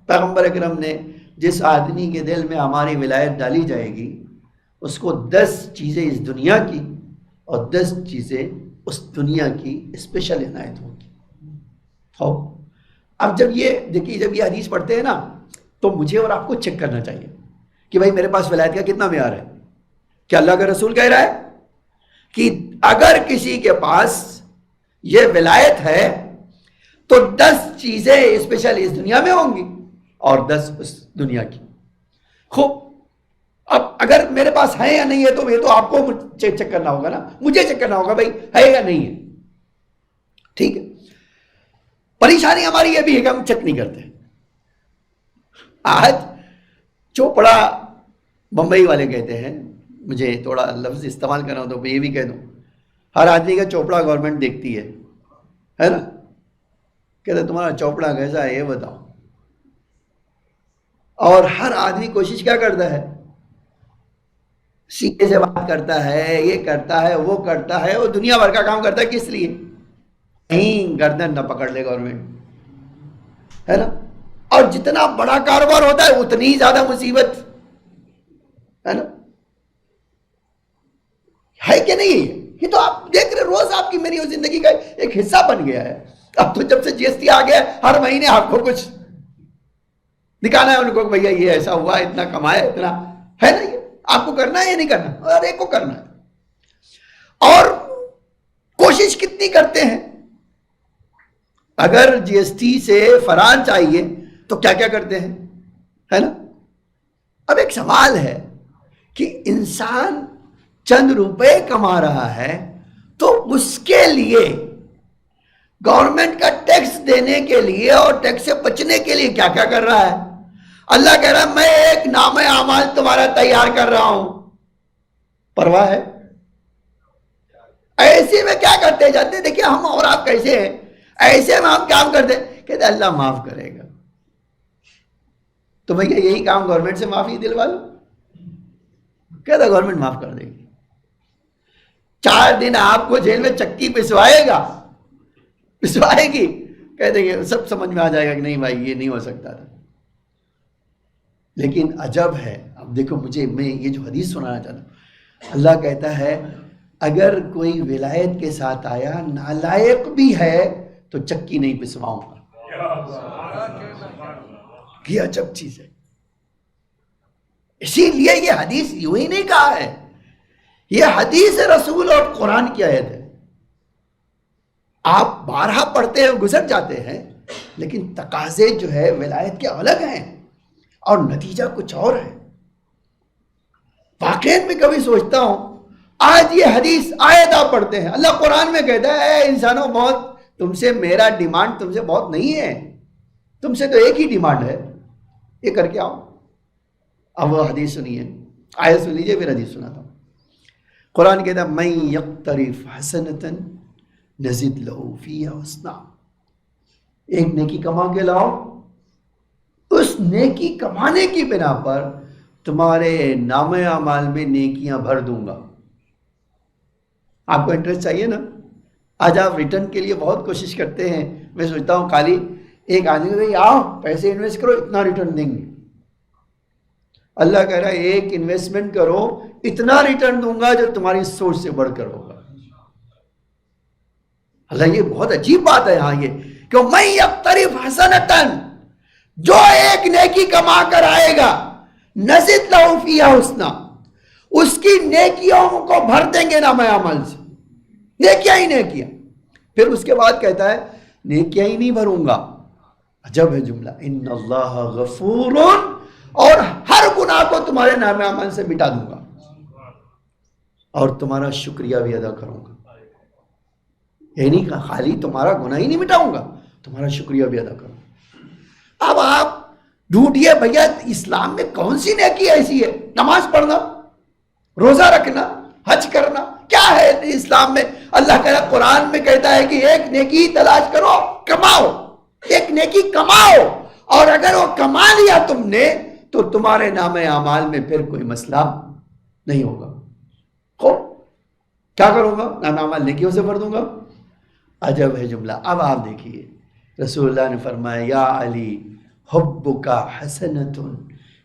پیغمبر اکرم نے جس آدمی کے دل میں ہماری ولایت ڈالی جائے گی اس کو 10 چیزیں اس دنیا کی اور 10 چیزیں اس دنیا کی اسپیشل عنایت ہوگی. اب جب یہ دیکھیے جب یہ حدیث پڑھتے ہیں نا تو مجھے اور آپ کو چیک کرنا چاہیے کہ بھائی میرے پاس ولایت کا کتنا معیار ہے. کیا اللہ کا رسول کہہ رہا ہے کہ اگر کسی کے پاس یہ ولایت ہے تو 10 چیزیں اسپیشل اس دنیا میں ہوں گی اور 10 اس دنیا کی. خوب اب اگر میرے پاس ہے یا نہیں ہے تو یہ تو آپ کو چیک کرنا ہوگا نا، مجھے چیک کرنا ہوگا بھائی ہے یا نہیں ہے. ٹھیک ہے. پریشانی ہماری یہ بھی ہے کہ ہم چیک نہیں کرتے. آج چوپڑا بمبئی والے کہتے ہیں، مجھے تھوڑا لفظ استعمال کرنا ہو تو یہ بھی کہہ دوں ہر آدمی کا چوپڑا گورنمنٹ دیکھتی ہے نا. کہتے تمہارا چوپڑا کیسا ہے یہ بتاؤ. اور ہر آدمی کوشش کیا کرتا ہے؟ سیدھے سے بات کرتا ہے، یہ کرتا ہے، وہ کرتا ہے، وہ دنیا بھر کا کام کرتا ہے. کس لیے؟ کہیں گردن نہ پکڑ لے گورنمنٹ، ہے نا. اور جتنا بڑا کاروبار ہوتا ہے اتنی ہی زیادہ مصیبت ہے نا. ہے کہ نہیں؟ یہ تو آپ دیکھ رہے روز آپ کی میری زندگی کا ایک حصہ بن گیا ہے. اب تو جب سے جی ایس ٹی آ گیا ہر مہینے آپ کو کچھ دکھانا ہے ان کو، بھیا یہ ایسا ہوا، اتنا کمایا، اتنا، ہے نا. یہ آپ کو کرنا ہے یا نہیں کرنا؟ ہر ایک کو کرنا ہے. اور کوشش کتنی کرتے ہیں. اگر جی ایس ٹی سے فرار چاہیے تو کیا کیا کرتے ہیں، ہے نا. اب ایک سوال ہے کہ انسان چند روپے کما رہا ہے تو اس کے لیے گورنمنٹ کا ٹیکس دینے کے لیے اور ٹیکس سے بچنے کے لیے کیا کیا کر رہا ہے. اللہ کہہ رہا ہے میں ایک نامہ اعمال تمہارا تیار کر رہا ہوں. پرواہ ہے؟ ایسے میں کیا کرتے جاتے. دیکھیں ہم اور آپ کیسے ہیں، ایسے میں ہم کام کرتے کہتے اللہ معاف کرے گا. تو بھیا یہی کام گورنمنٹ سے معافی دلوا لو، کہتا گورنمنٹ معاف کر دے گی. 4 دن آپ کو جیل میں چکی پسوائے گی، کہتے کہ سب سمجھ میں آ جائے گا کہ نہیں بھائی یہ نہیں ہو سکتا تھا. لیکن عجب ہے. اب دیکھو میں یہ جو حدیث سنانا چاہتا ہوں، اللہ کہتا ہے اگر کوئی ولایت کے ساتھ آیا نالائق بھی ہے تو چکی نہیں پسواؤں گا. یہ عجب چیز ہے. اسی لیے یہ حدیث یوں ہی نہیں کہا ہے، یہ حدیث رسول اور قرآن کی آیت ہے. آپ بارہا پڑھتے ہیں گزر جاتے ہیں، لیکن تقاضے جو ہے ولایت کے الگ ہیں اور نتیجہ کچھ اور ہے. واقعات میں کبھی سوچتا ہوں آج یہ حدیث آیت آپ پڑھتے ہیں، اللہ قرآن میں کہتا ہے اے انسانوں بہت تم سے میرا ڈیمانڈ تم سے بہت نہیں ہے، تم سے تو ایک ہی ڈیمانڈ ہے، یہ کر کے آؤ. اب وہ حدیث سنیے، آیت سن لیجیے پھر حدیث سناتا ہوں. قرآن کہتا ہے من یقترف حسنۃ نزد لہ فیہا حسنا. ایک نیکی کما کے لاؤ، اس نیکی کمانے کی بنا پر تمہارے نامہ اعمال میں نیکیاں بھر دوں گا. آپ کو انٹرسٹ چاہیے نا. آج آپ ریٹرن کے لیے بہت کوشش کرتے ہیں. میں سوچتا ہوں خالی ایک آدمی کو آؤ پیسے انویسٹ کرو اتنا ریٹرن دیں گے. اللہ کہہ رہا ہے ایک انویسٹمنٹ کرو اتنا ریٹرن دوں گا جو تمہاری سوچ سے بڑھ کر ہوگا. اللہ یہ بہت عجیب بات ہے یہاں یہ کہ من یقترف حسنۃ، جو ایک نیکی کما کر آئے گا نزد لہ فیہا حسنا، اس کی نیکیوں کو بھر دیں گے نامہ اعمال سے. نیکیاں ہی نیکیاں. پھر اس کے بعد کہتا ہے نیکیاں ہی نہیں بھروں گا. عجب ہے جملہ. ان اللہ غفور، اور ہر گناہ کو تمہارے نامہ اعمال سے مٹا دوں گا اور تمہارا شکریہ بھی ادا کروں گا. یہ نہیں کہا خالی تمہارا گناہ ہی نہیں مٹاؤں گا، تمہارا شکریہ بھی ادا کروں گا. اب آپ ڈھونڈیے بھیا اسلام میں کون سی نیکی ایسی ہے؟ نماز پڑھنا، روزہ رکھنا، حج کرنا، کیا ہے اسلام میں؟ اللہ تعالیٰ قرآن میں کہتا ہے کہ ایک نیکی تلاش کرو، کماؤ، ایک نیکی کماؤ، اور اگر وہ کما لیا تم نے تو تمہارے نامہ اعمال میں پھر کوئی مسئلہ نہیں ہوگا. کیا کروں گا؟ نامہ اعمال نیکیوں سے بھر دوں گا. عجب ہے جملہ. اب آپ دیکھیے رسول اللہ نے فرمایا یا علی حبک حسنۃ،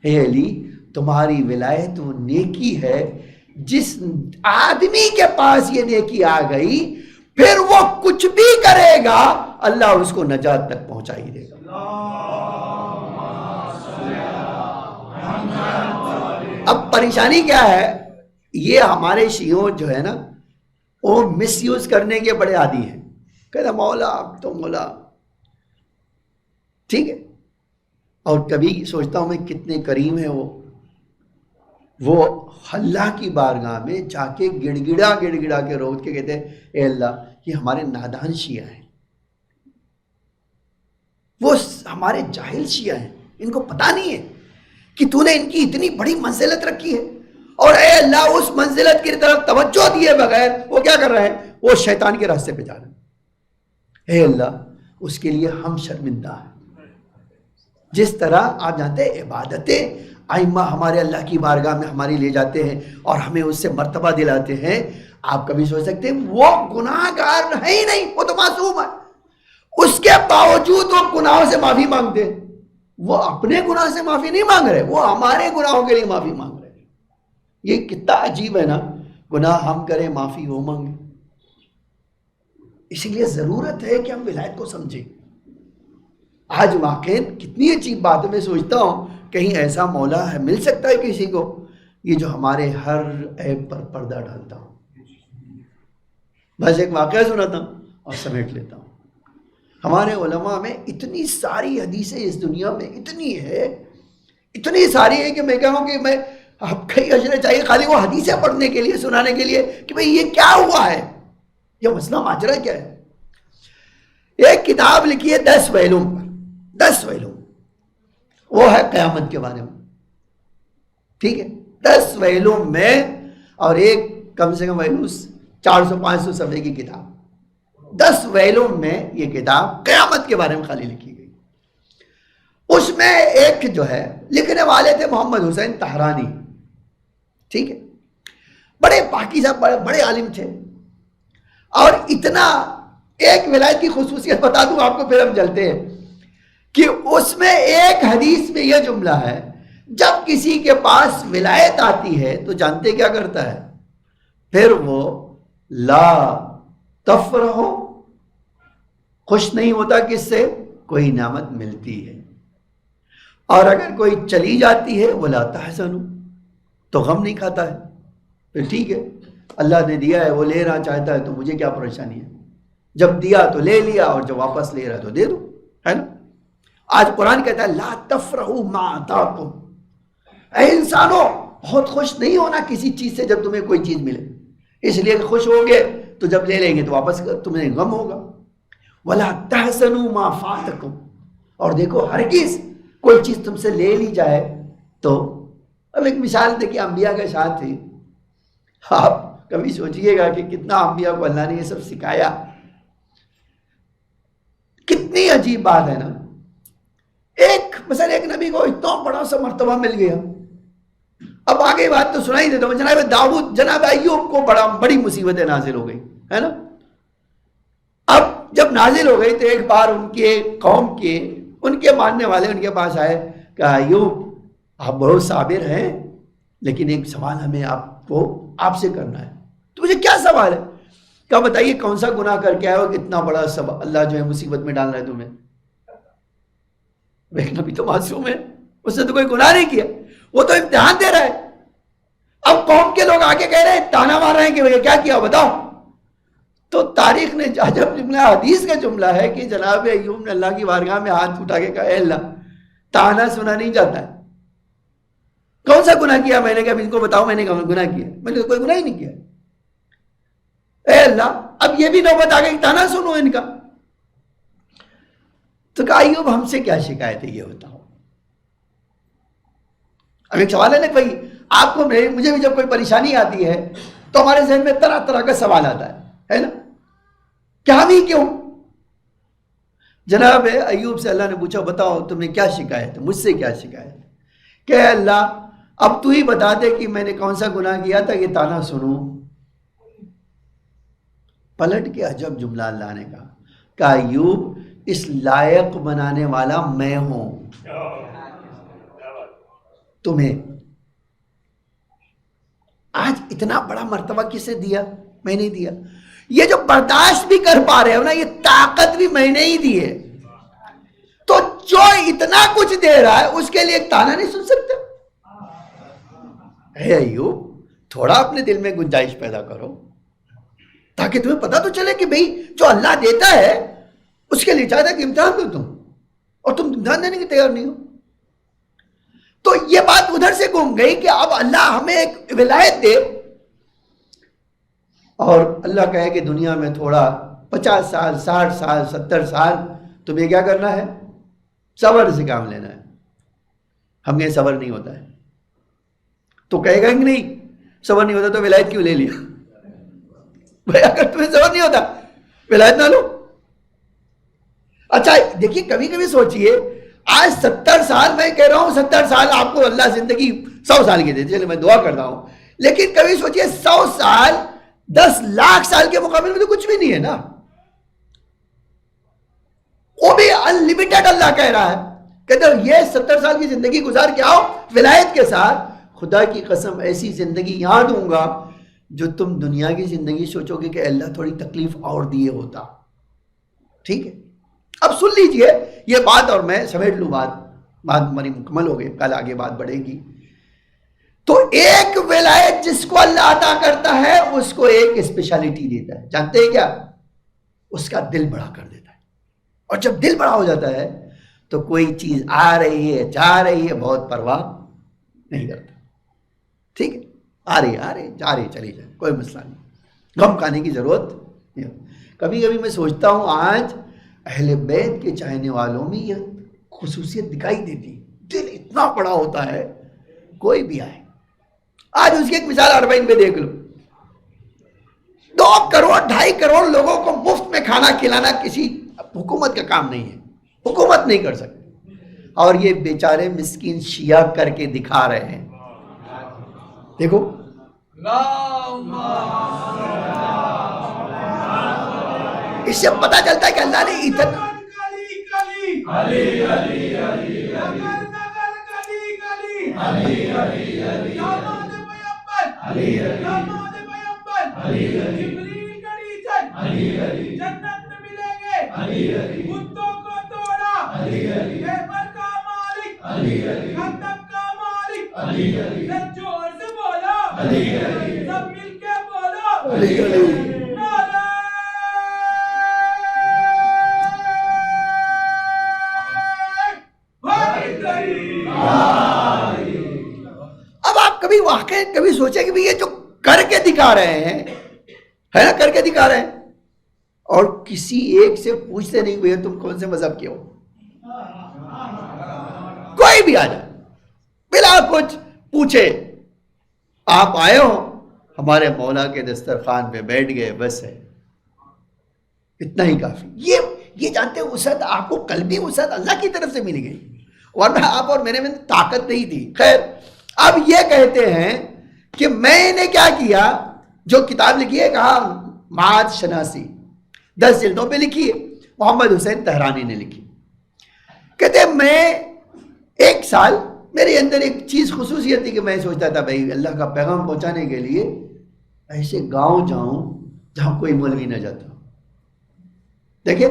اے علی تمہاری ولایت وہ نیکی ہے جس آدمی کے پاس یہ نیکی آ گئی پھر وہ کچھ بھی کرے گا اللہ اس کو نجات تک پہنچا ہی دے گا. اب پریشانی کیا ہے؟ یہ ہمارے شیعوں جو ہے نا وہ مس یوز کرنے کے بڑے عادی ہیں. کہتا مولا تو مولا ٹھیک ہے. اور کبھی سوچتا ہوں میں کتنے کریم ہیں وہ اللہ کی بارگاہ میں جا کے گڑ گڑا کے رو کے کہتے ہیں اے اللہ یہ ہمارے نادان شیعہ ہیں، وہ ہمارے جاہل شیعہ ہیں، ان کو پتہ نہیں ہے کہ تو نے ان کی اتنی بڑی منزلت رکھی ہے، اور اے اللہ اس منزلت کی طرف توجہ دیے بغیر وہ کیا کر رہے ہیں؟ وہ شیطان کے راستے پہ جا رہا ہے، اے اللہ اس کے لیے ہم شرمندہ ہیں۔ جس طرح آپ جانتے ہیں عبادتیں ائمہ ہمارے اللہ کی بارگاہ میں ہماری لے جاتے ہیں اور ہمیں اس سے مرتبہ دلاتے ہیں، آپ کبھی سوچ سکتے ہیں وہ گناہ گار ہے ہی نہیں، وہ تو معصوم ہے، اس کے باوجود وہ گناہوں سے معافی مانگتے ہیں۔ وہ اپنے گناہ سے معافی نہیں مانگ رہے، وہ ہمارے گناہوں کے لیے معافی مانگ رہے ہیں۔ یہ کتنا عجیب ہے نا، گناہ ہم کریں معافی وہ مانگیں۔ اسی لیے ضرورت ہے کہ ہم ولایت کو سمجھیں۔ آج واقعی کتنی عجیب بات ہے، میں سوچتا ہوں کہیں ایسا مولا ہے مل سکتا ہے کسی کو یہ جو ہمارے ہر عیب پر پردہ ڈالتا ہوں۔ بس ایک واقعہ سناتا ہوں اور سمیٹ لیتا ہوں۔ ہمارے علماء میں اتنی ساری حدیثیں اس دنیا میں اتنی ساری ہیں کہ میں کہوں کہ میں آپ کئی اجرے چاہیے خالی وہ حدیثیں پڑھنے کے لیے، سنانے کے لیے کہ بھئی یہ کیا ہوا ہے، یہ مسئلہ ماجرا کیا ہے۔ ایک کتاب لکھی ہے 10 ویلوں پر، 10 ویلوں، وہ ہے قیامت کے بارے میں، ٹھیک ہے، 10 ویلوں میں، اور ایک کم سے کم ویلوں 400-500 صفحے کی کتاب، 10 ویلوں میں یہ کتاب قیامت کے بارے میں خالی لکھی گئی۔ اس میں ایک جو ہے لکھنے والے تھے محمد حسین طہرانی، ٹھیک ہے، بڑے پاکیزہ بڑے عالم تھے، اور اتنا ایک ولایت کی خصوصیت بتا دوں آپ کو پھر ہم چلتے ہیں کہ اس میں ایک حدیث میں یہ جملہ ہے، جب کسی کے پاس ولایت آتی ہے تو جانتے کیا کرتا ہے، پھر وہ لا تفرح، خوش نہیں ہوتا کس سے، کوئی نعمت ملتی ہے، اور اگر کوئی چلی جاتی ہے وہ لا تحزن، تو غم نہیں کھاتا ہے، پھر ٹھیک ہے اللہ نے دیا ہے وہ لینا چاہتا ہے تو مجھے کیا پریشانی ہے، جب دیا تو لے لیا اور جب واپس لے رہا تو دے دو، ہے نا۔ آج قرآن کہتا ہے لا تفرحوا ما آتاکم، اے انسانوں بہت خوش نہیں ہونا کسی چیز سے جب تمہیں کوئی چیز ملے، اس لیے کہ خوش ہوگے تو جب لے لیں گے تو واپس تمہیں غم ہوگا۔ ولا تحزنوا ما فاتکم، اور دیکھو ہرگز کوئی چیز تم سے لے لی جائے تو، اب ایک مثال دیکھیے انبیاء کے ساتھ تھی، آپ کبھی سوچئے گا کہ کتنا انبیاء کو اللہ نے یہ سب سکھایا، کتنی عجیب بات ہے نا۔ مثلا ایک نبی کو اتنا بڑا سا مرتبہ مل گیا، اب آگے بات تو سنا ہی دیتا ہوں، جناب داؤد، جناب ایوب کو بڑی مصیبتیں نازل ہو گئی، ہے نا۔ اب جب نازل ہو گئی تو ایک بار ان کے قوم کے، ان کے ماننے والے ان کے پاس آئے، کہا ایوب آپ بہت صابر ہیں لیکن ایک سوال ہمیں آپ سے کرنا ہے۔ تو مجھے کیا سوال ہے؟ کہا بتائیے کون سا گناہ کر کے آئے ہو کہ اتنا بڑا سب اللہ جو ہے مصیبت میں ڈال رہا ہے تمہیں؟ ایک نبی تو معصوم ہے، اس نے تو کوئی گناہ نہیں کیا، وہ تو امتحان دے رہا ہے۔ اب قوم کے لوگ آگے کہہ رہے ہیں، تانا مار رہے ہیں کہ وہ کیا کیا بتاؤ۔ تو تاریخ نے عجب جملہ، حدیث کا جملہ ہے کہ جناب ایوب نے اللہ کی بارگاہ میں ہاتھ اٹھا کے کہا اے اللہ تانا سنا نہیں جاتا ہے، کون سا گناہ کیا میں نے، کہا ان کو بتاؤ میں نے گناہ کیا، میں نے کوئی گناہ ہی نہیں کیا، اے اللہ اب یہ بھی نوبت آ گئی تانا سنو ان کا۔ تو کہا ایوب ہم سے کیا شکایت ہے یہ بتاؤ۔ اب ایک سوال ہے نا بھائی، آپ کو مجھے بھی جب کوئی پریشانی آتی ہے تو ہمارے ذہن میں طرح طرح کا سوال آتا ہے نا، کیا بھی کیوں؟ جناب ایوب سے اللہ نے پوچھا بتاؤ تمہیں کیا شکایت ہے، مجھ سے کیا شکایت ہے؟ کہ اللہ اب تو ہی بتا دے کہ میں نے کون سا گناہ کیا تھا یہ تانا سنوں۔ پلٹ کے عجب جملہ اللہ نے کہا کہ ایوب اس لائق بنانے والا میں ہوں تمہیں۔ آج اتنا بڑا مرتبہ کسے دیا؟ میں نے دیا۔ یہ جو برداشت بھی کر پا رہے ہو نا، یہ طاقت بھی میں نے ہی دی ہے۔ تو جو اتنا کچھ دے رہا ہے اس کے لیے ایک تانا نہیں سن سکتے؟ اے ایوب تھوڑا اپنے دل میں گنجائش پیدا کرو تاکہ تمہیں پتا تو چلے کہ بھئی جو اللہ دیتا ہے اس کے لیے چاہتا ہے کہ امتحان دو تم، اور تم امتحان دینے کی تیار نہیں ہو۔ تو یہ بات ادھر سے گم گئی کہ اب اللہ ہمیں ایک ولایت دے اور اللہ کہے کہ دنیا میں تھوڑا 50 سال 60 سال 70 سال تمہیں کیا کرنا ہے، صبر سے کام لینا ہے۔ ہم کہیں صبر نہیں ہوتا ہے تو کہے گا کہ نہیں صبر نہیں ہوتا تو ولایت کیوں لے لیا؟ بھائی اگر تمہیں ضرورت نہیں ہوتا ولایت نہ لو. اچھا دیکھیے کبھی کبھی سوچئے آج 70 سال میں کہہ رہا ہوں 70 سال آپ کو اللہ زندگی 100 سال کی دیتے چلے میں دعا کر رہا ہوں, لیکن کبھی سوچئے 100 سال 10 لاکھ سال کے مقابلے میں تو کچھ بھی نہیں ہے نا, وہ بھی انلمیٹڈ اللہ کہہ رہا ہے. کہتے ہیں یہ 70 سال کی زندگی گزار کے آؤ ولایت کے ساتھ, خدا کی قسم ایسی زندگی یہاں دوں گا جو تم دنیا کی زندگی سوچو گے کہ اللہ تھوڑی تکلیف اور دیے ہوتا. ٹھیک ہے, اب سن لیجئے یہ بات اور میں سمیٹ لوں بات ہماری مکمل ہو گئی, کل آگے بات بڑھے گی. تو ایک ولایت جس کو اللہ عطا کرتا ہے اس کو ایک اسپیشلٹی دیتا ہے, جانتے ہیں کیا؟ اس کا دل بڑا کر دیتا ہے, اور جب دل بڑا ہو جاتا ہے تو کوئی چیز آ رہی ہے جا رہی ہے بہت پرواہ نہیں کرتا. ٹھیک ہے, آ رہی جا رہی چلی جائے کوئی مسئلہ نہیں, غم کھانے کی ضرورت نہیں. کبھی کبھی میں سوچتا ہوں آج اہل بیت کے چاہنے والوں میں یہ خصوصیت دکھائی دیتی, دل اتنا بڑا ہوتا ہے کوئی بھی آئے. آج اس کی ایک مثال اربعین میں دیکھ لو, 2 کروڑ 2.5 کروڑ لوگوں کو مفت میں کھانا کھلانا کسی حکومت کا کام نہیں ہے, حکومت نہیں کر سکتی, اور یہ بیچارے مسکین شیعہ کر کے دکھا رہے ہیں. دیکھو اس سے پتا چلتا ہے کہ اللہ نے اتنا کبھی سوچے کہ یہ جو کر کے دکھا رہے ہیں ہے نا, کر کے دکھا رہے ہیں, اور کسی ایک سے پوچھتے نہیں ہوئے تم کون سے مذہب کے ہو, کوئی بھی آ جائے بلا کچھ پوچھے آپ آئے ہو ہمارے مولا کے دسترخوان پہ بیٹھ گئے, بس ہے اتنا ہی کافی. یہ جانتے ہیں وسعت آپ کو قلبی وسعت اللہ کی طرف سے مل گئی, ورنہ آپ اور میرے میں طاقت نہیں تھی. خیر اب یہ کہتے ہیں کہ میں نے کیا کیا, جو کتاب لکھی ہے کہا معاد شناسی 10 جلدوں پہ لکھی ہے, محمد حسین تہرانی نے لکھی. کہتے ہیں میں 1 سال میرے اندر ایک چیز خصوصیت تھی کہ میں سوچتا تھا بھائی اللہ کا پیغام پہنچانے کے لیے ایسے گاؤں جاؤں جہاں کوئی مولوی نہ جاتا. دیکھیں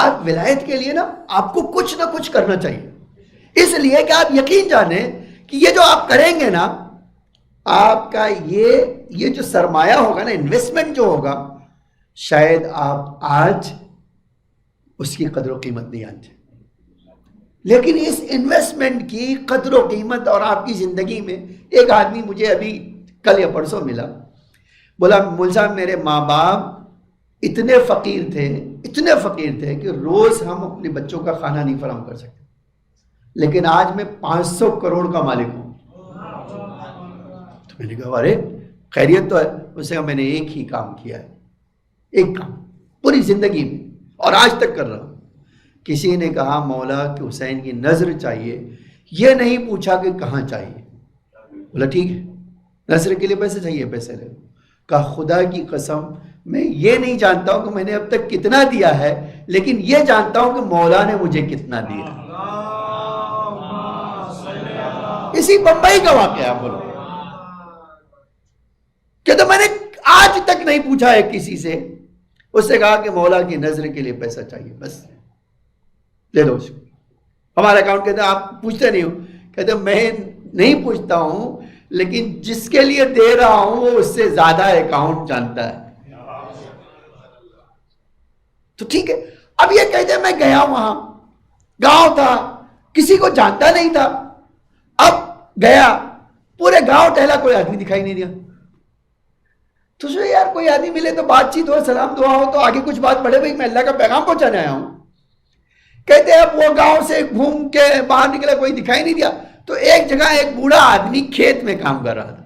آپ ولایت کے لیے نا آپ کو کچھ نہ کچھ کرنا چاہیے, اس لیے کہ آپ یقین جانیں کہ یہ جو آپ کریں گے نا, آپ کا یہ جو سرمایہ ہوگا نا, انویسٹمنٹ جو ہوگا, شاید آپ آج اس کی قدر و قیمت نہیں آتے, لیکن اس انویسٹمنٹ کی قدر و قیمت اور آپ کی زندگی میں. ایک آدمی مجھے ابھی کل یا پرسوں ملا, بولا مول صاحب میرے ماں باپ اتنے فقیر تھے کہ روز ہم اپنے بچوں کا کھانا نہیں فراہم کر سکتے, لیکن آج میں 500 کروڑ کا مالک ہوں. تو میں نے کہا ارے خیریت تو ہے. اسے کہا میں نے ایک ہی کام کیا ہے, ایک کام پوری زندگی میں, اور آج تک کر رہا ہوں. کسی نے کہا مولا کہ حسین کی نظر چاہیے, یہ نہیں پوچھا کہ کہاں چاہیے. بولا ٹھیک ہے نظر کے لیے پیسے چاہیے, پیسے لے. کہا خدا کی قسم میں یہ نہیں جانتا ہوں کہ میں نے اب تک کتنا دیا ہے, لیکن یہ جانتا ہوں کہ مولا نے مجھے کتنا دیا. اسی بمبئی کا واقعہ بولو کہ تو میں نے آج تک نہیں پوچھا ہے کسی سے. اس سے کہا کہ مولا کی نظر کے لیے پیسہ چاہیے, بس دے دو اس کو. ہمارا اکاؤنٹ کہتے ہیں آپ پوچھتے نہیں ہو, کہتے ہیں میں نہیں پوچھتا ہوں, لیکن جس کے لیے دے رہا ہوں وہ اس سے زیادہ اکاؤنٹ جانتا ہے. تو ٹھیک ہے. اب یہ کہتے ہیں میں گیا وہاں, گاؤں تھا, کسی کو جانتا نہیں تھا. اب گیا پورے گاؤں ٹہلا, کوئی آدمی دکھائی نہیں دیا. تو جو یار کوئی آدمی ملے تو بات چیت ہو, سلام دعا ہو, تو آگے کچھ بات بڑھے, بھائی میں اللہ کا پیغام پہنچانے آیا ہوں. کہتے ہیں اب وہ گاؤں سے گھوم کے باہر نکلا, کوئی دکھائی نہیں دیا. تو ایک جگہ ایک بوڑھا آدمی کھیت میں کام کر رہا تھا.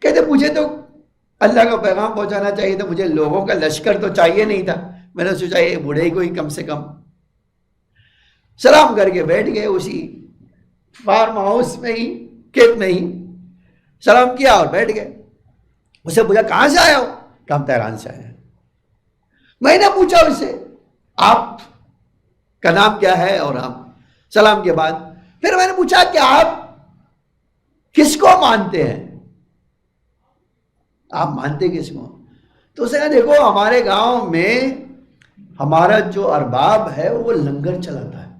کہتے مجھے تو اللہ کا پیغام پہنچانا چاہیے تھا، مجھے لوگوں کا لشکر تو چاہیے نہیں تھا. میں نے سوچا یہ بوڑھے ہی کوئی کم سے کم. سلام کر کے بیٹھ گئے اسی فارم ہاؤس میں ہی، کھیت میں ہی سلام کیا اور بیٹھ گئے. اسے پوچھا کہاں سے آیا ہو؟ کہا ہم تہران سے آئے ہیں. میں نے پوچھا اس سے آپ کا نام کیا ہے، اور ہم سلام کے بعد پھر میں نے پوچھا کہ آپ کس کو مانتے ہیں، آپ مانتے کس کو؟ تو اس نے کہا دیکھو ہمارے گاؤں میں ہمارا جو ارباب ہے وہ لنگر چلاتا ہے،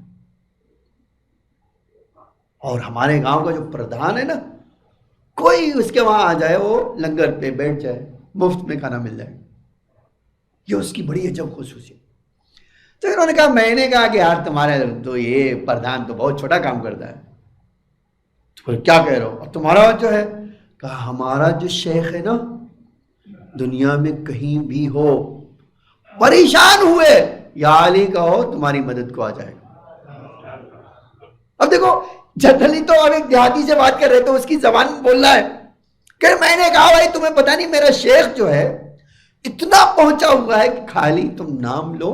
اور ہمارے گاؤں کا جو پردھان ہے نا، کوئی اس کے وہاں آ جائے وہ لنگر پہ بیٹھ جائے، مفت میں کھانا مل جائے. یہ اس کی بڑی عجب خصوصیت. تو انہوں نے کہا، میں نے کہا کہ یار تمہارا تو یہ پردھان تو بہت چھوٹا کام کرتا ہے. تو کیا کہہ رہے ہو؟ اور تمہارا جو ہے؟ کہا ہمارا جو شیخ ہے نا، دنیا میں کہیں بھی ہو، پریشان ہوئے یا علی کہو تمہاری مدد کو آ جائے گا. اب دیکھو جنرلی تو اب ایک دیہاتی سے بات کر رہے تو اس کی زبان بول رہا ہے کہ میں نے کہا بھائی تمہیں پتہ نہیں میرا شیخ جو ہے اتنا پہنچا ہوا ہے کہ خالی تم نام لو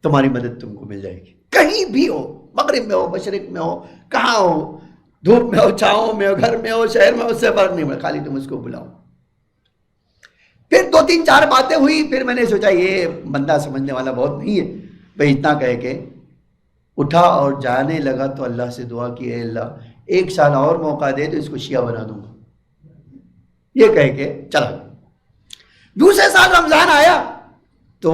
تمہاری مدد تم کو مل جائے گی، کہیں بھی ہو، مغرب میں ہو، مشرق میں ہو، کہاں ہو، دھوپ میں ہو، چھاؤں میں ہو، گھر میں ہو، شہر میں ہو، اس سے فرق نہیں پڑتا، خالی تم اس کو بلاؤ. پھر 2-3-4 باتیں ہوئی. پھر میں نے سوچا یہ بندہ سمجھنے والا بہت نہیں ہے بھائی. اتنا کہہ کے اٹھا اور جانے لگا تو اللہ سے دعا کی، اے اللہ 1 سال اور موقع دے تو اس کو شیعہ بنا دوں گا. یہ کہہ کے چلا. دوسرے سال رمضان آیا تو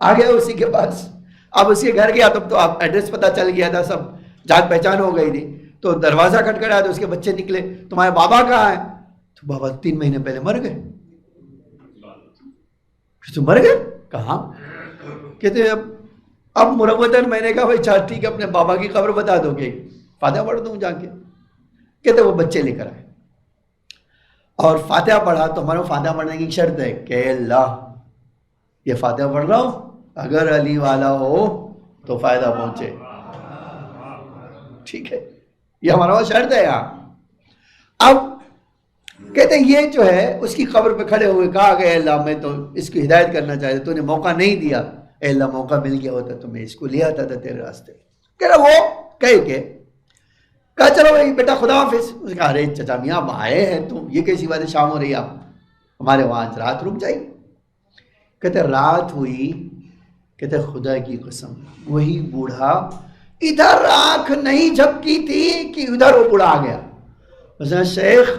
آ گیا اسی کے پاس. اب اس کے گھر گیا تب تو آپ ایڈریس پتہ چل گیا تھا، سب جان پہچان ہو گئی تھی. تو دروازہ کھٹکھٹایا تو اس کے بچے نکلے، تمہارے بابا کہاں ہیں؟ تو بابا 3 مہینے پہلے مر گئے. تو مر گئے؟ کہاں؟ کہتے اب مروتاً. میں نے کہا بھائی چار ٹھیک ہے، اپنے بابا کی خبر بتا دو گے، فاتحہ پڑھ دوں جا کے. کہتے وہ بچے لے کر آئے اور فاتحہ پڑھا. تو ہمارے فاتحہ پڑھنے کی شرط ہے کہ اللہ یہ فاتحہ پڑھ رہا ہوں، اگر علی والا ہو تو فائدہ پہنچے. ٹھیک ہے، یہ ہمارا شرط ہے یہاں. اب کہتے ہیں یہ جو ہے اس کی قبر پہ کھڑے ہوئے کہا کہ اے اللہ میں تو اس کی ہدایت کرنا چاہتا، تو نے موقع نہیں دیا. اے اللہ موقع مل گیا ہوتا تو میں اس کو لے آتا تھا تیرے راستے. کہہ رہا وہ کہہ کے کہا چلو بھائی بیٹا خدا حافظ. اس نے کہا ارے چچا میاں اب آئے ہیں تو یہ کیسی بات ہے، شام ہو رہی ہے، آپ ہمارے وہاں رات رک جائیں. کہتے رات ہوئی. کہتے خدا کی قسم وہی بوڑھا ادھر آنکھ نہیں جھپکی تھی کہ ادھر وہ بوڑھا آ گیا. اس نے شیخ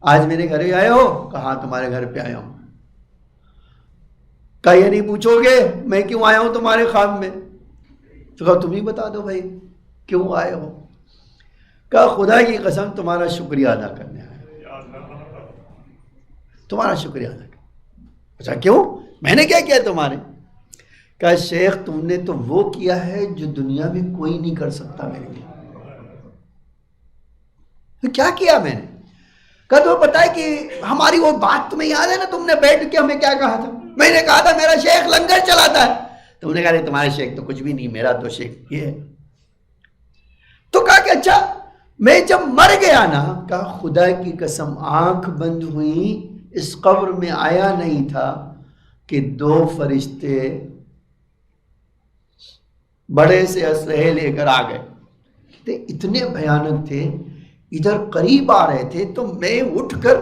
آج میرے گھر ہی آئے ہو؟ کہا تمہارے گھر پہ آیا ہوں. کہا یہ نہیں پوچھو گے میں کیوں آیا ہوں تمہارے خواب میں؟ تو کہا تم ہی بتا دو بھائی کیوں آئے ہو. کہا خدا کی قسم تمہارا شکریہ ادا کرنے آیا، تمہارا شکریہ ادا کرنے. اچھا کیوں؟ میں نے کیا کیا تمہارے؟ کہا شیخ تم نے تو وہ کیا ہے جو دنیا میں کوئی نہیں کر سکتا میرے لیے. تو کیا کیا میں نے؟ کہا تو پتا ہے کہ ہماری وہ بات تمہیں یاد ہے نا، تم نے بیٹھ کے ہمیں کیا کہا تھا؟ میں نے کہا تھا میرا شیخ لنگر چلاتا ہے. تم نے کہا نہیں تمہارے شیخ تو کچھ بھی نہیں، میرا تو شیخ یہ ہے. تو کہا کہ اچھا میں جب مر گیا نا، کہا خدا کی قسم آنکھ بند ہوئی اس قبر میں آیا نہیں تھا کہ 2 فرشتے بڑے سے اسلحے لے کر آ گئے. اتنے بھیانک تھے، ادھر قریب آ رہے تھے تو میں اٹھ کر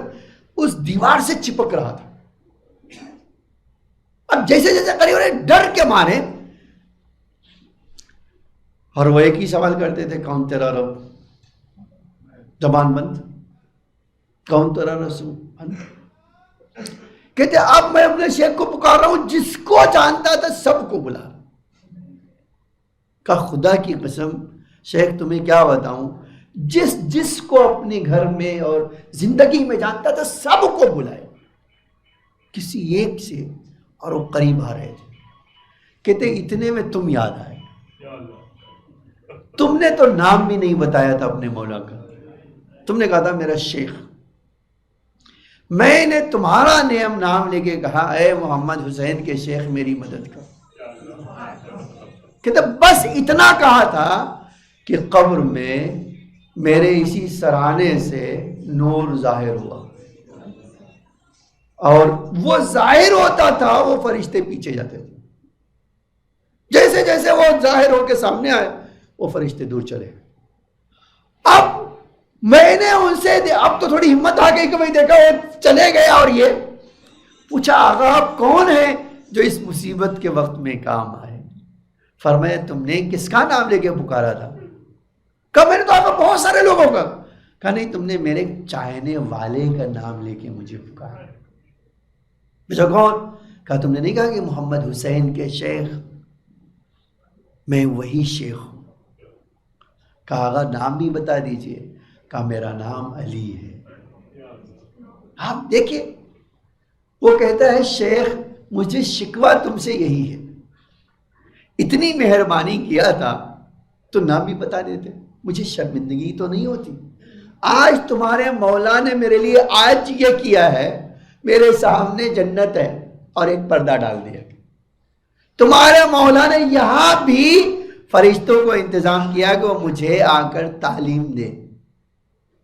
اس دیوار سے چپک رہا تھا. اب جیسے جیسے قریب رہے ڈر کے مارے، اور وہ ایک ہی سوال کرتے تھے کون تیرا رب؟ زبان بند. کون تیرا رسول؟ کہتے اب میں اپنے شیخ کو پکار رہا ہوں جس کو جانتا تھا سب کو بلا. کہا خدا کی قسم شیخ تمہیں کیا بتاؤں، جس کو اپنے گھر میں اور زندگی میں جانتا تھا سب کو بلائے کسی ایک سے، اور وہ قریب آ رہے تھے. کہتے اتنے میں تم یاد آئے. تم نے تو نام بھی نہیں بتایا تھا اپنے مولا کا، تم نے کہا تھا میرا شیخ. میں نے تمہارا نام لے کے کہا اے محمد حسین کے شیخ میری مدد کر. کہتے بس اتنا کہا تھا کہ قبر میں میرے اسی سرانے سے نور ظاہر ہوا. اور وہ ظاہر ہوتا تھا وہ فرشتے پیچھے جاتے تھے. جیسے جیسے وہ ظاہر ہو کے سامنے آئے وہ فرشتے دور چلے. اب میں نے ان سے اب تو تھوڑی ہمت آ گئی کہ بھائی دیکھا وہ چلے گئے, اور یہ پوچھا آقا آپ کون ہیں جو اس مصیبت کے وقت میں کام آئے؟ فرمایا تم نے کس کا نام لے کے پکارا تھا؟ کہا میں نے تو آقا بہت سارے لوگوں کا. کہا نہیں, تم نے میرے چاہنے والے کا نام لے کے مجھے پکارا. پوچھا کون؟ کہا تم نے نہیں کہا کہ محمد حسین کے شیخ؟ میں وہی شیخ ہوں. کہا آقا نام بھی بتا دیجئے. کہا میرا نام علی ہے. آپ دیکھیں وہ کہتا ہے شیخ مجھے شکوہ تم سے یہی ہے, اتنی مہربانی کیا تھا تو نام بھی بتا دیتے, مجھے شرمندگی تو نہیں ہوتی. آج تمہارے مولا نے میرے لیے آج یہ کیا ہے, میرے سامنے جنت ہے اور ایک پردہ ڈال دیا. تمہارے مولا نے یہاں بھی فرشتوں کو انتظام کیا کہ وہ مجھے آ کر تعلیم دے,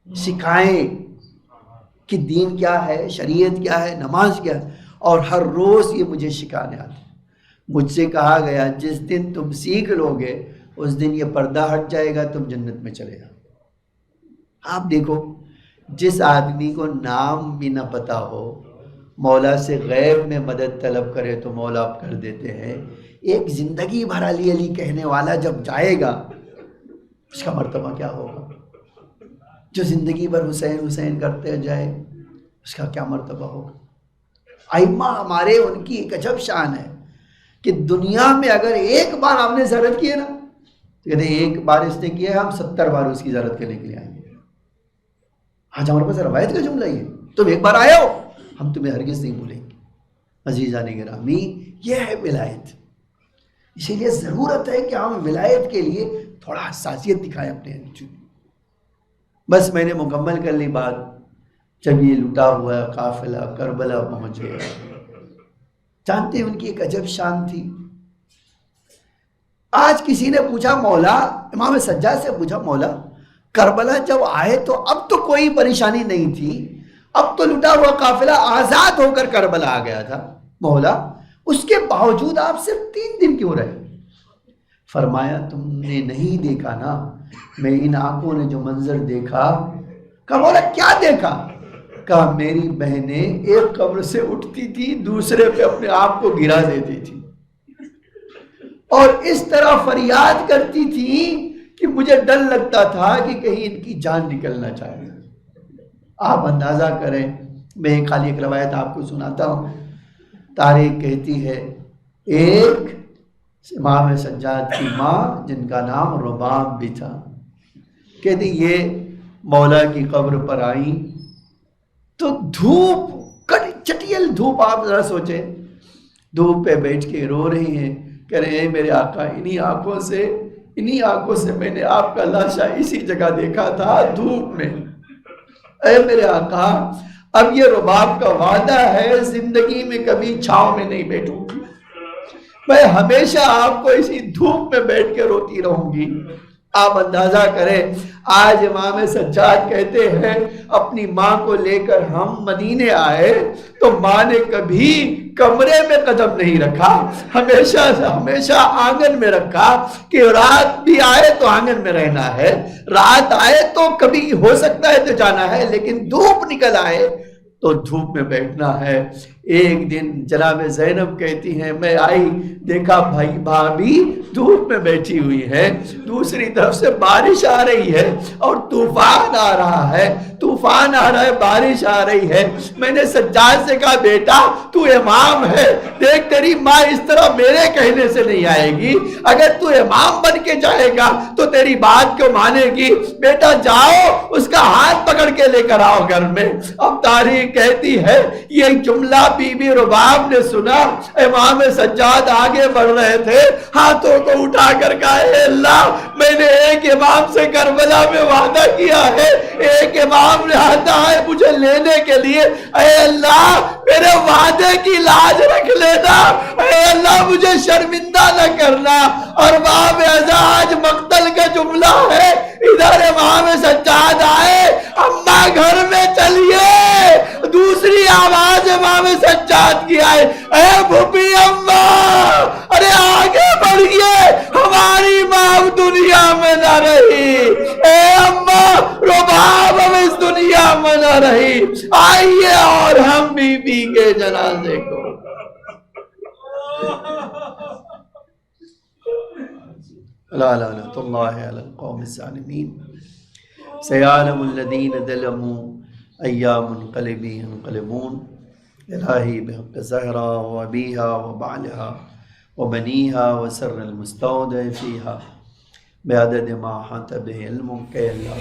سکھائیں کہ دین کیا ہے, شریعت کیا ہے, نماز کیا ہے, اور ہر روز یہ مجھے سکھانے آتے. مجھ سے کہا گیا جس دن تم سیکھ لو گے اس دن یہ پردہ ہٹ جائے گا, تم جنت میں چلے جاؤ. آپ دیکھو جس آدمی کو نام بھی نہ پتا ہو مولا سے غیب میں مدد طلب کرے تو مولا آپ کر دیتے ہیں. ایک زندگی بھر علی علی کہنے والا جب جائے گا اس کا مرتبہ کیا ہوگا؟ جو زندگی بھر حسین حسین کرتے جائے اس کا کیا مرتبہ ہوگا؟ ائمہ ہمارے ان کی ایک عجب شان ہے کہ دنیا میں اگر ایک بار آپ نے زیارت کی ہے نا تو کہتے ہیں ایک بار اس نے کیا ہے ہم 70 بار اس کی زیارت کرنے کے لیے آئیں گے. آج ہمارے پاس روایت کا جملہ یہ, تم ایک بار آئے ہو ہم تمہیں ہرگز نہیں بھولیں گے. عزیزان گرامی یہ ہے ولایت. اسی لیے ضرورت ہے کہ ہم ولایت کے لیے تھوڑا حساسیت دکھائیں اپنے اندر. بس میں نے مکمل کر لی بات. جب یہ لٹا ہوا قافلہ کربلا پہنچ گیا, جانتے ہیں ان کی ایک عجب شان تھی. آج کسی نے پوچھا مولا, امام سجاد سے پوچھا مولا کربلا جب آئے تو اب تو کوئی پریشانی نہیں تھی, اب تو لٹا ہوا قافلہ آزاد ہو کر کربلا آ گیا تھا, مولا اس کے باوجود آپ صرف 3 دن کیوں رہے؟ فرمایا تم نے نہیں دیکھا نا, میں ان آنکھوں نے جو منظر دیکھا. کہا مولا کیا دیکھا؟ کہا میری بہنیں ایک قبر سے اٹھتی تھی دوسرے پہ اپنے آپ کو گرا دیتی تھی اور اس طرح فریاد کرتی تھی کہ مجھے ڈر لگتا تھا کہ کہیں ان کی جان نکلنا چاہے. آپ اندازہ کریں, میں خالی ایک روایت آپ کو سناتا ہوں. تاریخ کہتی ہے ایک امام سجاد کی ماں جن کا نام رباب بھی تھا, کہتی یہ مولا کی قبر پر آئی تو دھوپ, چٹیل دھوپ, آپ ذرا سوچیں, دھوپ پہ بیٹھ کے رو رہی ہیں, کہہ رہے ہیں میرے آقا انہی آنکھوں سے میں نے آپ کا لاشا اسی جگہ دیکھا تھا دھوپ میں. اے میرے آقا اب یہ رباب کا وعدہ ہے زندگی میں کبھی چھاؤں میں نہیں بیٹھوں گی, میں ہمیشہ آپ کو اسی دھوپ میں بیٹھ کے روتی رہوں گی. آپ اندازہ کریں آج امام سجاد کہتے ہیں اپنی ماں کو لے کر ہم مدینے آئے تو ماں نے کبھی کمرے میں قدم نہیں رکھا, ہمیشہ آنگن میں رکھا کہ رات بھی آئے تو آنگن میں رہنا ہے, رات آئے تو کبھی ہو سکتا ہے تو جانا ہے, لیکن دھوپ نکل آئے تو دھوپ میں بیٹھنا ہے. ایک دن جناب زینب کہتی ہیں میں آئی دیکھا بھائی بھابھی دھوپ میں بیٹھی ہوئی ہے, دوسری طرف سے بارش آ رہی ہے اور طوفان آ رہا ہے, بارش آ رہی ہے. میں نے سجاد سے کہا بیٹا تو امام ہے, دیکھ تیری ماں اس طرح میرے کہنے سے نہیں آئے گی, اگر تو امام بن کے جائے گا تو تیری بات کو مانے گی, بیٹا جاؤ اس کا ہاتھ پکڑ کے لے کر آؤ گھر میں. اب تاریخ کہتی ہے یہ جملہ بی بی رباب نے سنا, امام سجاد آگے بڑھ رہے تھے, ہاتھوں کو اٹھا کر کہا اے اللہ میں نے ایک امام سے کربلا میں وعدہ کیا ہے, ایک امام نے آتا ہے مجھے لینے کے لیے, اے اللہ میرے وعدے کی لاج رکھ لینا, اے اللہ مجھے شرمندہ نہ کرنا. اور باب اعزاز مقتل کا جملہ ہے, ادھر امام سجاد آئے, اماں گھر میں چلیے, دوسری آواز امام یاد کیا ہے، اے بھوپی اماں ارے آگے بڑھئے، ہماری ماں دنیا میں نہ رہی، اے اماں رباب ہم اس دنیا میں نہ رہی، آئیے اور ہم بی بی کے جنازے کو. لعنت اللہ علی القوم الظالمین. سیعلم الذین ظلموا ایام منقلبی ينقلبون. الہی بحق زہرا و ابیہا و بعلہا و بنیہا و سر المستودع فیہا بعدد ما حاط بہ علمک. کہ اللہ